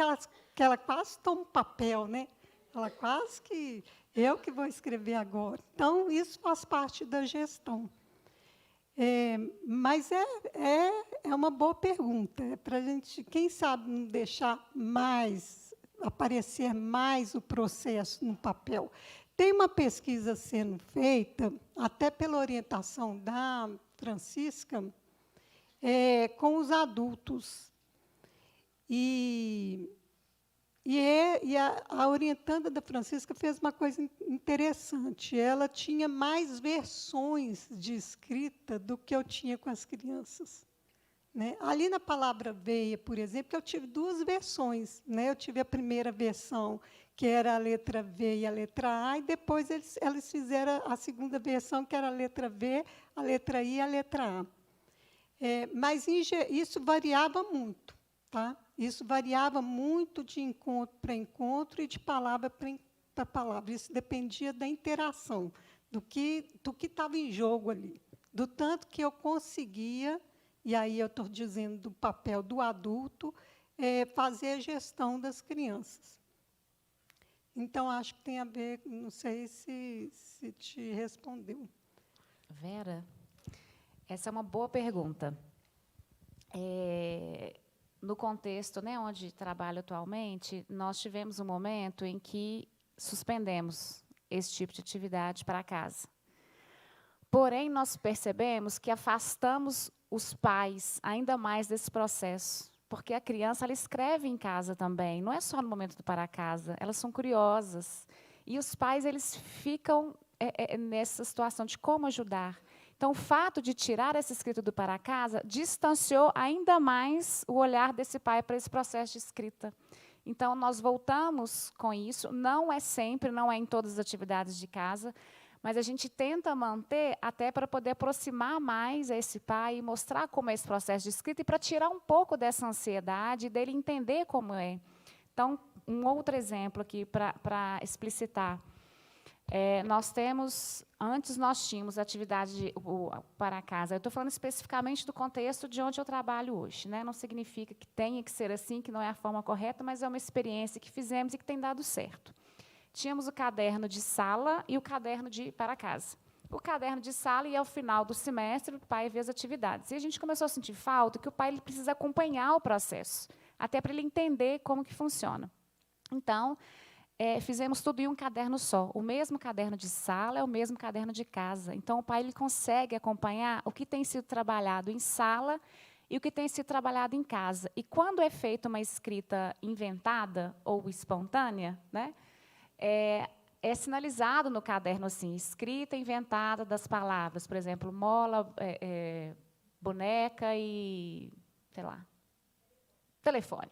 que ela quase toma um papel, né? Ela quase que eu que vou escrever agora. Então, isso faz parte da gestão. Mas é uma boa pergunta. É para a gente, quem sabe, não deixar aparecer mais o processo no papel. Tem uma pesquisa sendo feita, até pela orientação da Francisca, com os adultos. E a orientanda da Francisca fez uma coisa interessante. Ela tinha mais versões de escrita do que eu tinha com as crianças. Né? Ali na palavra veia, por exemplo, eu tive duas versões. Né? Eu tive a primeira versão, que era a letra V e a letra A, e depois eles fizeram a segunda versão, que era a letra V, a letra I e a letra A. Mas isso variava muito. Tá? Isso variava muito de encontro para encontro e de palavra para palavra. Isso dependia da interação, do que estava em jogo ali. Do tanto que eu conseguia, e aí eu estou dizendo do papel do adulto, fazer a gestão das crianças. Então, acho que tem a ver, não sei se te respondeu. Vera, essa é uma boa pergunta. no contexto, né, onde trabalho atualmente, nós tivemos um momento em que suspendemos esse tipo de atividade para casa. Porém, nós percebemos que afastamos os pais ainda mais desse processo, porque a criança ela escreve em casa também, não é só no momento do para casa, elas são curiosas. E os pais eles ficam nessa situação de como ajudar. Então, o fato de tirar essa escrita do para casa distanciou ainda mais o olhar desse pai para esse processo de escrita. Então, nós voltamos com isso, não é sempre, não é em todas as atividades de casa, mas a gente tenta manter até para poder aproximar mais a esse pai e mostrar como é esse processo de escrita e para tirar um pouco dessa ansiedade dele entender como é. Então, um outro exemplo aqui para explicitar. Antes nós tínhamos atividade para casa. Eu estou falando especificamente do contexto de onde eu trabalho hoje, né? Não significa que tenha que ser assim, que não é a forma correta, mas é uma experiência que fizemos e que tem dado certo. Tínhamos o caderno de sala e o caderno de para casa. O caderno de sala ia ao final do semestre, o pai vê as atividades. E a gente começou a sentir falta que o pai ele precisa acompanhar o processo, até para ele entender como que funciona. Então, fizemos tudo em um caderno só. O mesmo caderno de sala é o mesmo caderno de casa. Então, o pai ele consegue acompanhar o que tem sido trabalhado em sala e o que tem sido trabalhado em casa. E, quando é feita uma escrita inventada ou espontânea, né, é sinalizado no caderno assim, escrita inventada das palavras. Por exemplo, mola, boneca e, sei lá, telefone.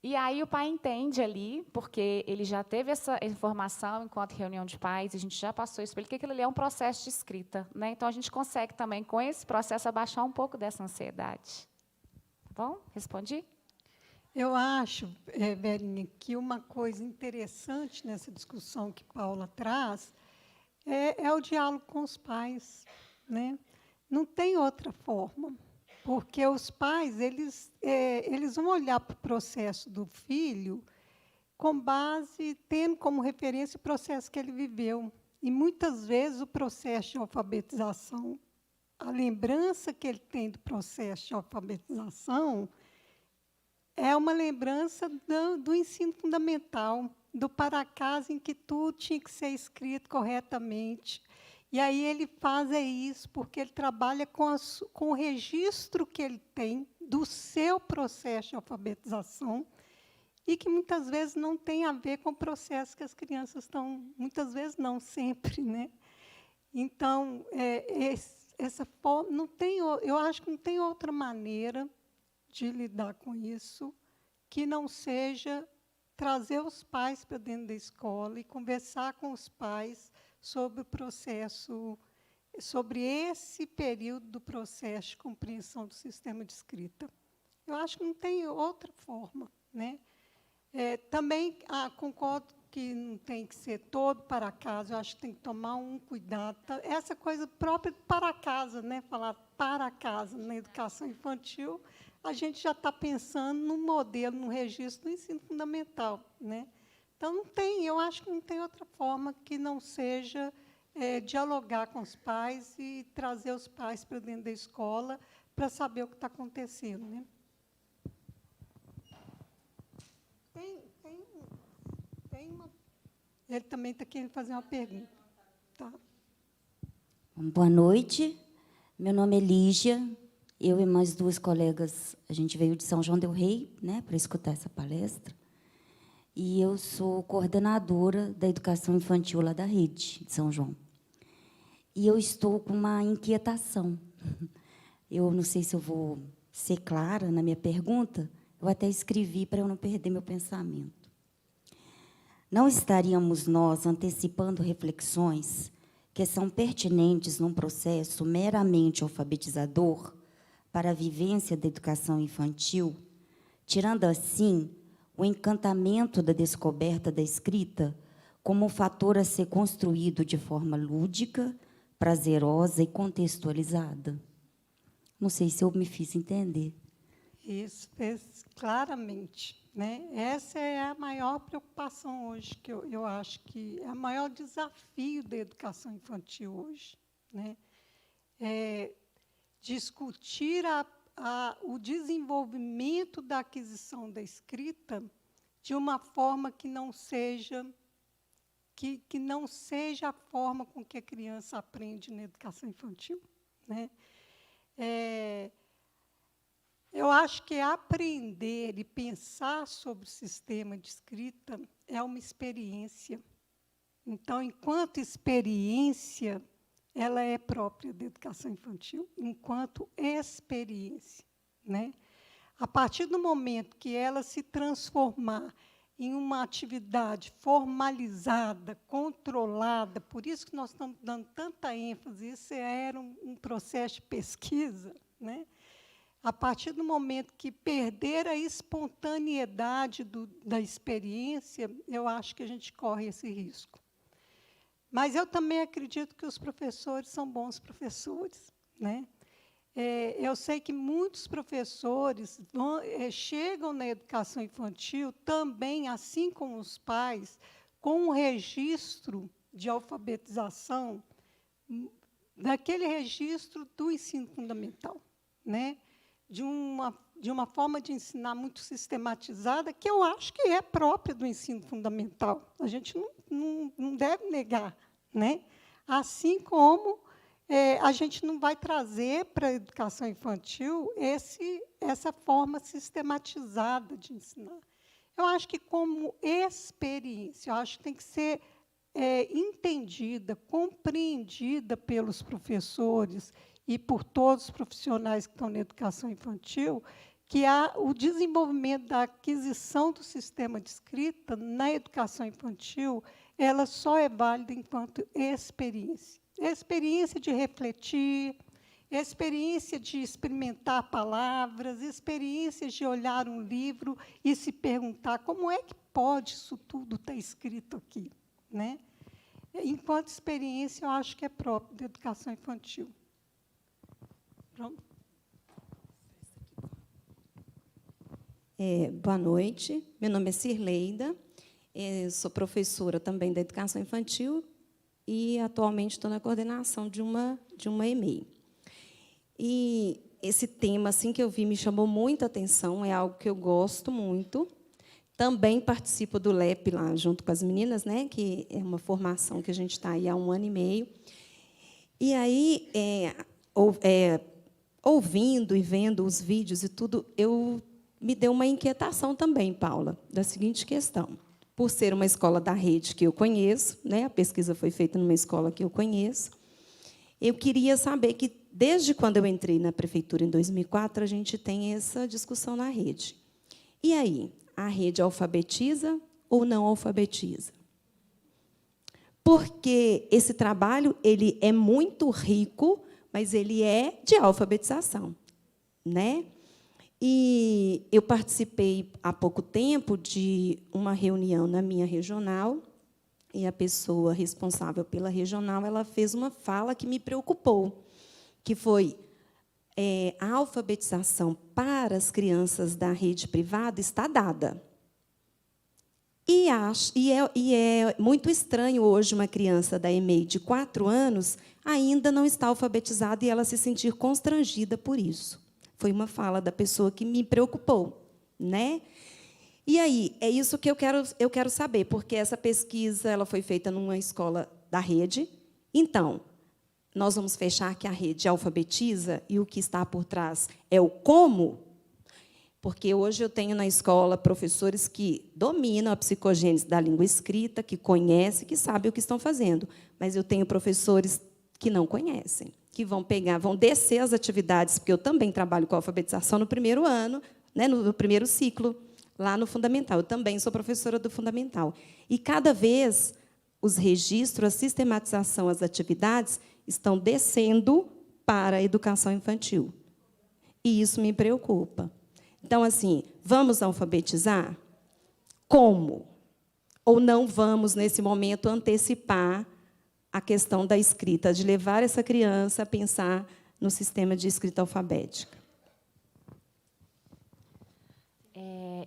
E aí o pai entende ali, porque ele já teve essa informação enquanto reunião de pais, a gente já passou isso para ele, que aquilo ali é um processo de escrita, né? Então, a gente consegue também, com esse processo, abaixar um pouco dessa ansiedade. Tá bom? Respondi? Eu acho, Verinha, que uma coisa interessante nessa discussão que Paula traz é o diálogo com os pais, né? Não tem outra forma. Porque os pais eles vão olhar para o processo do filho com base, tendo como referência o processo que ele viveu. E, muitas vezes, o processo de alfabetização, a lembrança que ele tem do processo de alfabetização é uma lembrança do ensino fundamental, do para casa em que tudo tinha que ser escrito corretamente. E aí ele faz isso porque ele trabalha com o registro que ele tem do seu processo de alfabetização e que muitas vezes não tem a ver com o processo que as crianças estão, muitas vezes não, sempre, né? Então, essa forma, eu acho que não tem outra maneira de lidar com isso que não seja trazer os pais para dentro da escola e conversar com os pais sobre o processo, sobre esse período do processo de compreensão do sistema de escrita. Eu acho que não tem outra forma, né? Também concordo que não tem que ser todo para casa, eu acho que tem que tomar um cuidado. Essa coisa própria de para casa, né? Falar para casa na educação infantil, a gente já está pensando num modelo, num registro do ensino fundamental, né? Então, eu acho que não tem outra forma que não seja dialogar com os pais e trazer os pais para dentro da escola para saber o que está acontecendo, né? Ele também está querendo fazer uma pergunta. Tá. Boa noite. Meu nome é Lígia. Eu e mais duas colegas, a gente veio de São João del Rei, né, para escutar essa palestra. E eu sou coordenadora da educação infantil lá da rede de São João. E eu estou com uma inquietação. Eu não sei se eu vou ser clara na minha pergunta, eu até escrevi para eu não perder meu pensamento. Não estaríamos nós antecipando reflexões que são pertinentes num processo meramente alfabetizador para a vivência da educação infantil, tirando, assim, o encantamento da descoberta da escrita como um fator a ser construído de forma lúdica, prazerosa e contextualizada? Não sei se eu me fiz entender. Isso, fez claramente, né? Essa é a maior preocupação hoje, que eu acho que é o maior desafio da educação infantil hoje, né? Discutir o desenvolvimento da aquisição da escrita de uma forma que não seja a forma com que a criança aprende na educação infantil, né? Eu acho que aprender e pensar sobre o sistema de escrita é uma experiência. Então, enquanto experiência, ela é própria da educação infantil, enquanto experiência, né? A partir do momento que ela se transformar em uma atividade formalizada, controlada, por isso que nós estamos dando tanta ênfase, isso era um processo de pesquisa, né? A partir do momento que perder a espontaneidade da experiência, eu acho que a gente corre esse risco. Mas eu também acredito que os professores são bons professores, né? Eu sei que muitos professores chegam na educação infantil também, assim como os pais, com um registro de alfabetização, daquele registro do ensino fundamental, né? De uma forma de ensinar muito sistematizada, que eu acho que é própria do ensino fundamental. A gente não deve negar, né? Assim como a gente não vai trazer para a educação infantil essa forma sistematizada de ensinar. Eu acho que, como experiência, eu acho que tem que ser entendida, compreendida pelos professores e por todos os profissionais que estão na educação infantil, que o desenvolvimento da aquisição do sistema de escrita na educação infantil, ela só é válida enquanto experiência. Experiência de refletir, experiência de experimentar palavras, experiência de olhar um livro e se perguntar como é que pode isso tudo estar escrito aqui, né? Enquanto experiência, eu acho que é próprio da educação infantil. Pronto. Boa noite, meu nome é Cirleida, sou professora também da educação infantil e atualmente estou na coordenação de uma EMEI. E esse tema assim, que eu vi me chamou muita atenção, é algo que eu gosto muito. Também participo do LEP lá junto com as meninas, né, que é uma formação que a gente está aí há 1 ano e meio. E aí, ouvindo e vendo os vídeos e tudo, me deu uma inquietação também, Paula, da seguinte questão. Por ser uma escola da rede que eu conheço, né, a pesquisa foi feita numa escola que eu conheço, eu queria saber que, desde quando eu entrei na prefeitura, em 2004, a gente tem essa discussão na rede. E aí, a rede alfabetiza ou não alfabetiza? Porque esse trabalho ele é muito rico, mas ele é de alfabetização, né? E eu participei, há pouco tempo, de uma reunião na minha regional, e a pessoa responsável pela regional ela fez uma fala que me preocupou, que foi a alfabetização para as crianças da rede privada está dada. E é muito estranho hoje uma criança da EMEI de 4 anos ainda não estar alfabetizada e ela se sentir constrangida por isso. Foi uma fala da pessoa que me preocupou, né? E aí, é isso que eu quero saber, porque essa pesquisa ela foi feita numa escola da rede. Então, nós vamos fechar que a rede alfabetiza e o que está por trás é o como? Porque hoje eu tenho na escola professores que dominam a psicogênese da língua escrita, que conhecem, que sabem o que estão fazendo. Mas eu tenho professores que não conhecem, que vão descer as atividades, porque eu também trabalho com alfabetização no primeiro ano, né, no primeiro ciclo, lá no fundamental. Eu também sou professora do fundamental. E, cada vez, os registros, a sistematização, as atividades estão descendo para a educação infantil. E isso me preocupa. Então, assim, vamos alfabetizar? Como? Ou não vamos, nesse momento, antecipar a questão da escrita, de levar essa criança a pensar no sistema de escrita alfabética?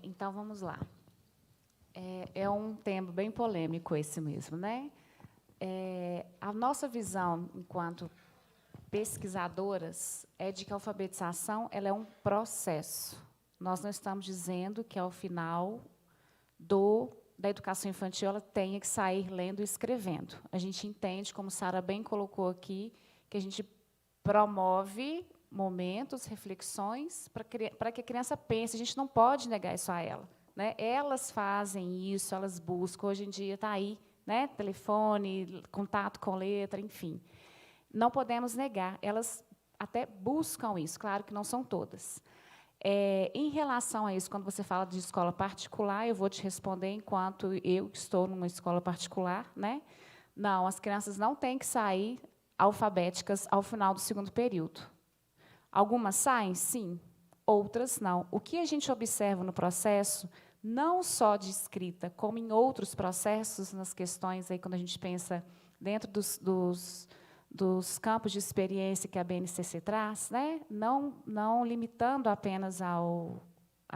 Então, vamos lá. É um tema bem polêmico esse mesmo, né? A nossa visão, enquanto pesquisadoras é de que a alfabetização ela é um processo. Nós não estamos dizendo que, ao final da educação infantil, ela tenha que sair lendo e escrevendo. A gente entende, como Sara bem colocou aqui, que a gente promove momentos, reflexões, para que a criança pense. A gente não pode negar isso a ela, né? Elas fazem isso, elas buscam. Hoje em dia está aí, né? Telefone, contato com letra, enfim. Não podemos negar. Elas até buscam isso, claro que não são todas. Em relação a isso, quando você fala de escola particular, eu vou te responder enquanto eu estou numa escola particular, né? Não, as crianças não têm que sair alfabéticas ao final do segundo período. Algumas saem, sim, outras não. O que a gente observa no processo, não só de escrita, como em outros processos, nas questões, aí, quando a gente pensa dentro dos campos de experiência que a BNCC traz, né? Não limitando apenas à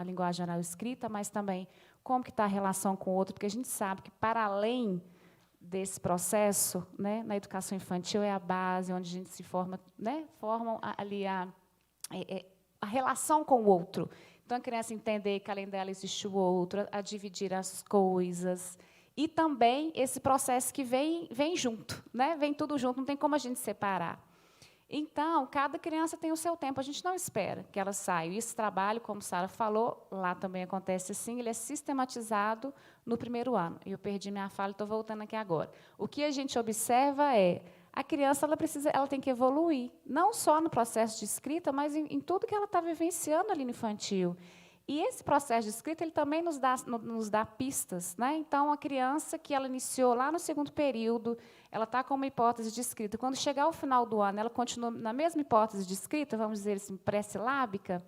linguagem oral escrita, mas também como que está a relação com o outro, porque a gente sabe que, para além desse processo, né, na educação infantil, é a base onde a gente se forma, né, formam ali a relação com o outro. Então, a criança entender que, além dela, existe o outro, a dividir as coisas. E também esse processo que vem junto, né? Vem tudo junto, não tem como a gente separar. Então, cada criança tem o seu tempo, a gente não espera que ela saia. Esse trabalho, como Sara falou, lá também acontece assim, ele é sistematizado no primeiro ano. Eu perdi minha fala e estou voltando aqui agora. O que a gente observa é a criança ela tem que evoluir, não só no processo de escrita, mas em tudo que ela está vivenciando ali no infantil. E esse processo de escrita ele também nos dá pistas, né? Então, a criança que ela iniciou lá no segundo período, ela está com uma hipótese de escrita. Quando chegar ao final do ano, ela continua na mesma hipótese de escrita, vamos dizer assim, pré-silábica.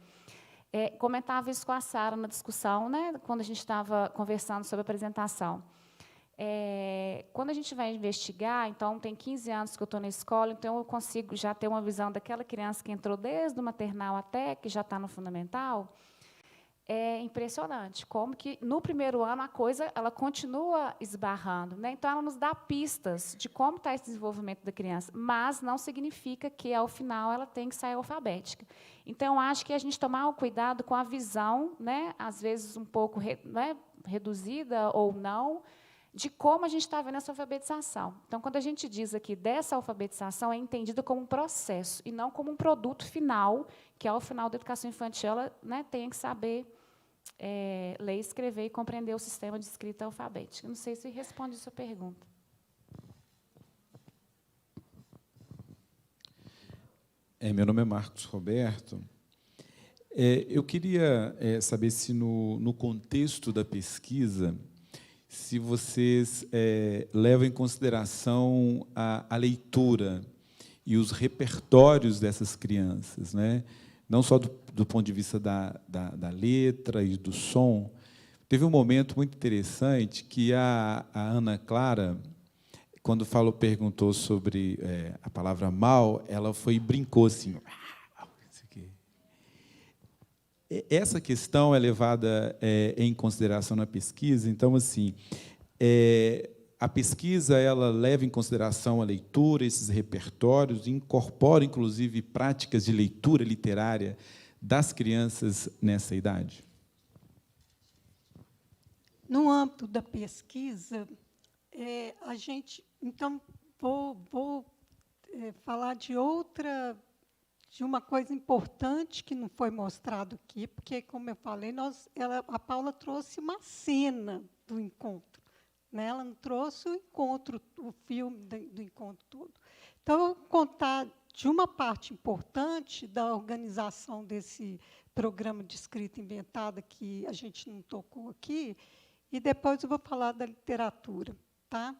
Comentava isso com a Sara na discussão, né? Quando a gente estava conversando sobre a apresentação. Quando a gente vai investigar, então, tem 15 anos que eu estou na escola, então eu consigo já ter uma visão daquela criança que entrou desde o maternal até que já está no fundamental. É impressionante como que, no primeiro ano, a coisa ela continua esbarrando, né? Então, ela nos dá pistas de como está esse desenvolvimento da criança, mas não significa que, ao final, ela tem que sair alfabética. Então, acho que a gente tomar o cuidado com a visão, né, às vezes um pouco reduzida ou não, de como a gente está vendo essa alfabetização. Então, quando a gente diz aqui dessa alfabetização, é entendida como um processo e não como um produto final, que, ao final da educação infantil, ela, né, tem que saber ler, escrever e compreender o sistema de escrita alfabética. Não sei se responde a sua pergunta. Meu nome é Marcos Roberto. Eu queria saber se, no contexto da pesquisa, se vocês levam em consideração a leitura e os repertórios dessas crianças, né? Não só do ponto de vista da letra e do som. Teve um momento muito interessante que a Ana Clara, quando perguntou sobre a palavra mal, ela foi e brincou assim. Essa questão é levada em consideração na pesquisa. Então, assim, a pesquisa ela leva em consideração a leitura, esses repertórios, e incorpora, inclusive, práticas de leitura literária das crianças nessa idade? No âmbito da pesquisa, a gente... Então, vou falar de uma coisa importante que não foi mostrado aqui, porque, como eu falei, a Paula trouxe uma cena do encontro, né? Ela não trouxe o encontro, o filme do encontro todo. Então, eu vou contar de uma parte importante da organização desse programa de escrita inventada, que a gente não tocou aqui, e depois eu vou falar da literatura. Tá?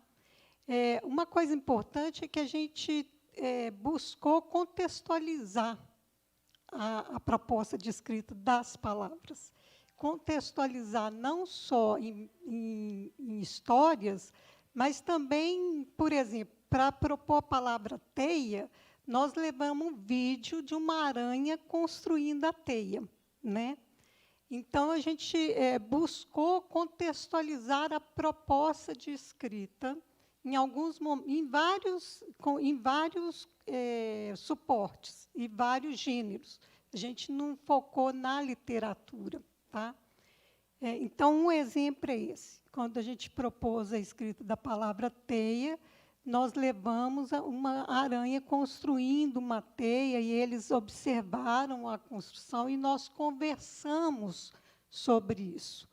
Uma coisa importante é que a gente buscou contextualizar a proposta de escrita das palavras. Contextualizar não só em histórias, mas também, por exemplo, para propor a palavra teia, nós levamos um vídeo de uma aranha construindo a teia, né? Então, a gente buscou contextualizar a proposta de escrita em vários suportes e vários gêneros. A gente não focou na literatura, tá? Então, um exemplo é esse. Quando a gente propôs a escrita da palavra teia, nós levamos uma aranha construindo uma teia, e eles observaram a construção, e nós conversamos sobre isso.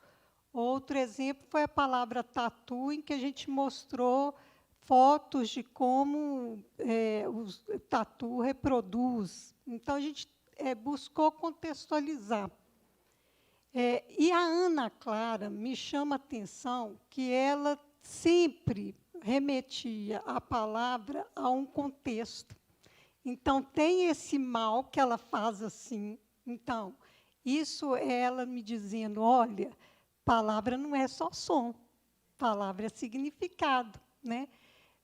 Outro exemplo foi a palavra tatu, em que a gente mostrou fotos de como o tatu reproduz. Então, a gente buscou contextualizar. E a Ana Clara me chama a atenção que ela sempre remetia a palavra a um contexto. Então, tem esse mal que ela faz assim. Então, isso é ela me dizendo, olha, palavra não é só som, palavra é significado, né?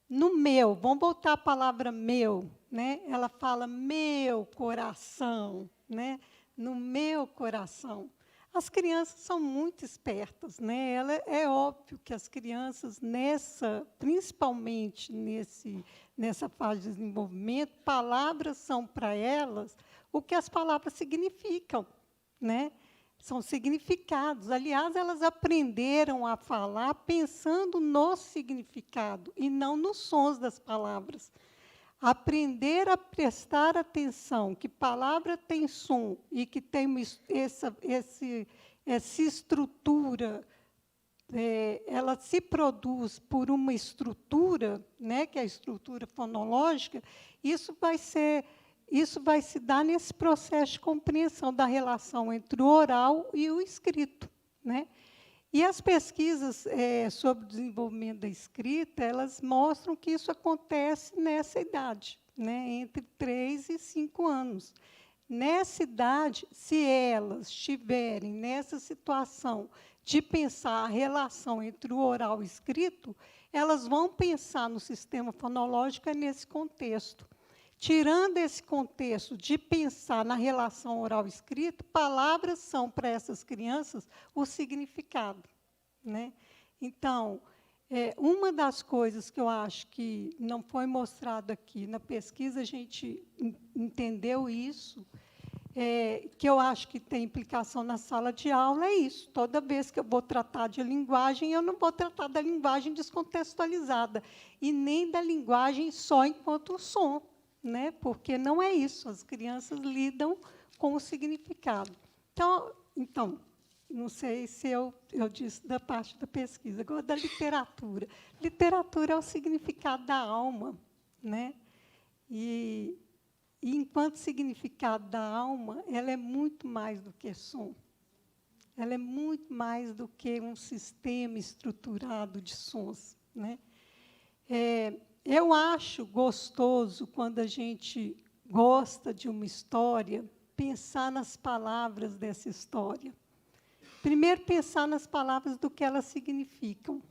No meu, vamos voltar à palavra meu, né? Ela fala meu coração, né? No meu coração. As crianças são muito espertas, né? É óbvio que as crianças, principalmente nessa fase de desenvolvimento, palavras são para elas o que as palavras significam, né? São significados. Aliás, elas aprenderam a falar pensando no significado e não nos sons das palavras. Aprender a prestar atenção que palavra tem som e que tem essa estrutura, ela se produz por uma estrutura, né, que é a estrutura fonológica, isso vai se dar nesse processo de compreensão da relação entre o oral e o escrito, né? E as pesquisas sobre o desenvolvimento da escrita, elas mostram que isso acontece nessa idade, né, entre 3 e 5 anos. Nessa idade, se elas estiverem nessa situação de pensar a relação entre o oral e o escrito, elas vão pensar no sistema fonológico nesse contexto. Tirando esse contexto de pensar na relação oral-escrito, palavras são, para essas crianças, o significado, né? Então, uma das coisas que eu acho que não foi mostrado aqui na pesquisa, a gente entendeu isso, que eu acho que tem implicação na sala de aula, é isso. Toda vez que eu vou tratar de linguagem, eu não vou tratar da linguagem descontextualizada, e nem da linguagem só enquanto som, né? Porque não é isso, as crianças lidam com o significado. Então não sei se eu disse da parte da pesquisa, agora da literatura. Literatura é o significado da alma, né? E enquanto significado da alma, ela é muito mais do que som. Ela é muito mais do que um sistema estruturado de sons, né? Eu acho gostoso, quando a gente gosta de uma história, pensar nas palavras dessa história. Primeiro, pensar nas palavras do que elas significam.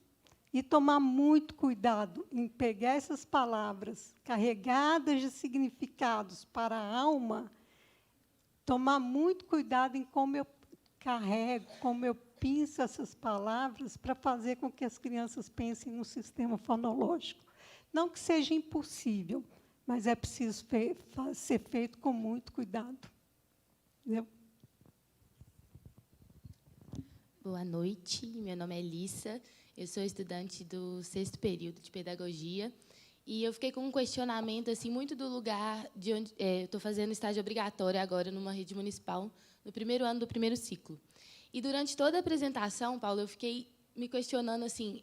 E tomar muito cuidado em pegar essas palavras carregadas de significados para a alma, tomar muito cuidado em como eu carrego, como eu pinço essas palavras para fazer com que as crianças pensem no sistema fonológico. Não que seja impossível, mas é preciso ser feito com muito cuidado. Entendeu? Boa noite, meu nome é Elissa, eu sou estudante do 6º período de Pedagogia, e eu fiquei com um questionamento assim, muito do lugar de onde eu estou fazendo estágio obrigatório agora numa rede municipal, no primeiro ano do primeiro ciclo. E, durante toda a apresentação, Paulo, eu fiquei me questionando, assim,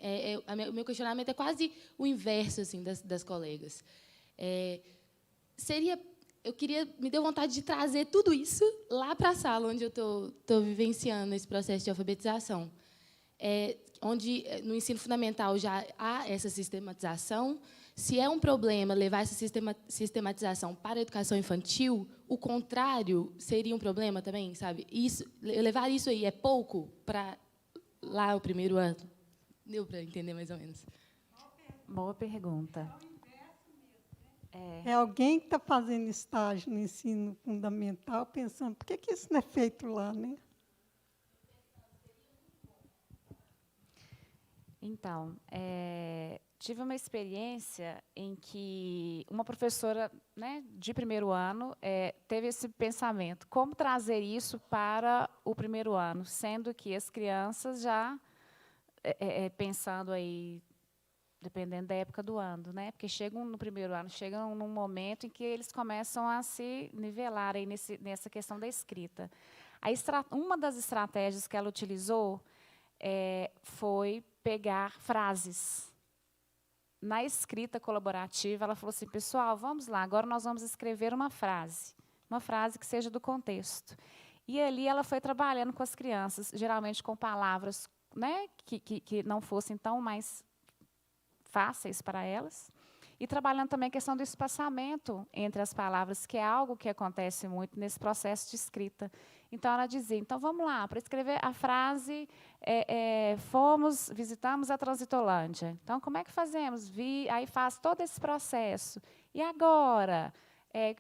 o meu questionamento é quase o inverso assim, das colegas. Me deu vontade de trazer tudo isso lá para a sala onde eu estou vivenciando esse processo de alfabetização. Onde, no ensino fundamental, já há essa sistematização. Se é um problema levar essa sistematização para a educação infantil, o contrário seria um problema também, sabe? Levar isso aí é pouco para lá o primeiro ano? Deu para entender mais ou menos? Boa pergunta. É alguém que está fazendo estágio no ensino fundamental pensando, por que isso não é feito lá, né? Então, tive uma experiência em que uma professora, né, de primeiro ano teve esse pensamento, como trazer isso para o primeiro ano, sendo que as crianças já, pensando aí, dependendo da época do ano, né, porque chegam no primeiro ano, chegam num momento em que eles começam a se nivelar aí nessa questão da escrita. Uma das estratégias que ela utilizou foi pegar frases. Na escrita colaborativa, ela falou assim, pessoal, vamos lá, agora nós vamos escrever uma frase que seja do contexto. E ali ela foi trabalhando com as crianças, geralmente com palavras, né, que não fossem tão mais fáceis para elas, e trabalhando também a questão do espaçamento entre as palavras, que é algo que acontece muito nesse processo de escrita. Então, ela dizia, então, vamos lá, para escrever a frase, visitamos a Transitolândia. Então, como é que fazemos? Aí faz todo esse processo. E agora?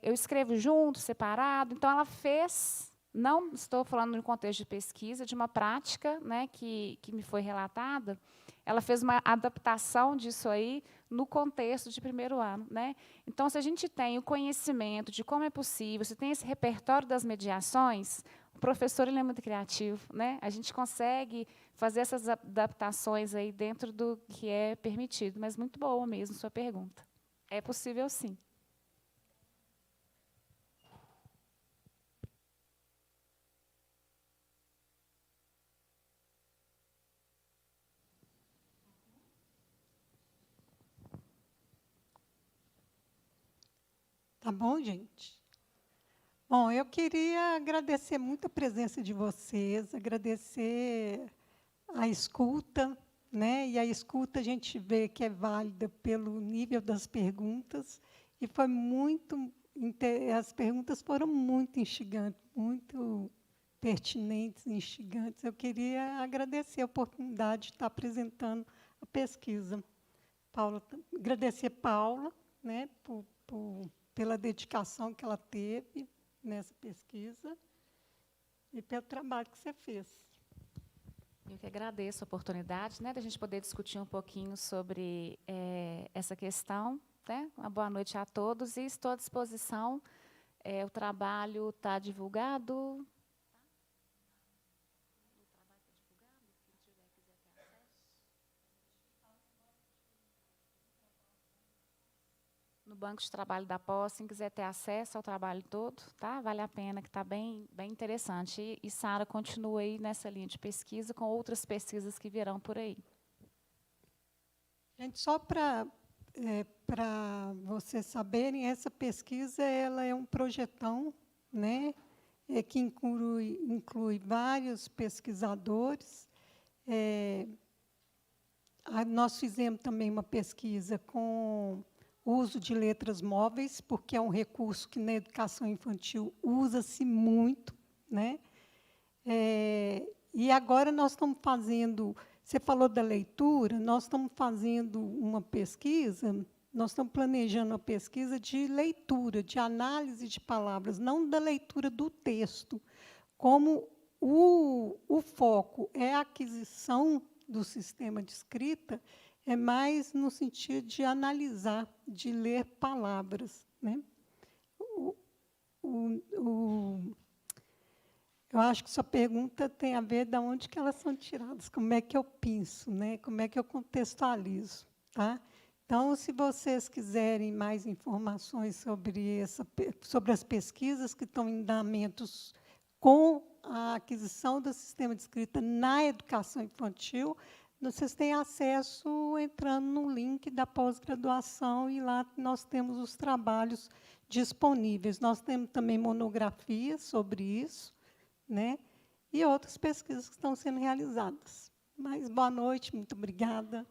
Eu escrevo junto, separado. Então, ela fez, não estou falando no contexto de pesquisa, de uma prática, né, que me foi relatada, ela fez uma adaptação disso aí no contexto de primeiro ano, né? Então, se a gente tem o conhecimento de como é possível, se tem esse repertório das mediações, o professor ele é muito criativo, né? A gente consegue fazer essas adaptações aí dentro do que é permitido, mas muito boa mesmo sua pergunta. É possível, sim. Tá bom, gente? Bom, eu queria agradecer muito a presença de vocês, agradecer a escuta, né? E a escuta a gente vê que é válida pelo nível das perguntas, e foi as perguntas foram muito instigantes, muito pertinentes, instigantes. Eu queria agradecer a oportunidade de estar apresentando a pesquisa. Agradecer a Paula, né, pela dedicação que ela teve nessa pesquisa e pelo trabalho que você fez. Eu que agradeço a oportunidade, né, da gente poder discutir um pouquinho sobre essa questão, né? Uma boa noite a todos e estou à disposição. O trabalho está divulgado. No banco de trabalho da pós, quem quiser ter acesso ao trabalho todo, tá? Vale a pena, que está bem interessante. E Sara continua aí nessa linha de pesquisa, com outras pesquisas que virão por aí. Gente, só para vocês saberem, essa pesquisa ela é um projetão, né, que inclui vários pesquisadores. Nós fizemos também uma pesquisa com uso de letras móveis, porque é um recurso que na educação infantil usa-se muito, né? E agora nós estamos fazendo, você falou da leitura, nós estamos fazendo uma pesquisa, nós estamos planejando uma pesquisa de leitura, de análise de palavras, não da leitura do texto. Como o foco é a aquisição do sistema de escrita, é mais no sentido de analisar, de ler palavras, né? Eu acho que sua pergunta tem a ver de onde que elas são tiradas, como é que eu penso, né? Como é que eu contextualizo, tá? Então, se vocês quiserem mais informações sobre as pesquisas que estão em andamentos com a aquisição do sistema de escrita na educação infantil, vocês têm acesso entrando no link da pós-graduação, e lá nós temos os trabalhos disponíveis. Nós temos também monografias sobre isso, né? E outras pesquisas que estão sendo realizadas. Mas boa noite, muito obrigada.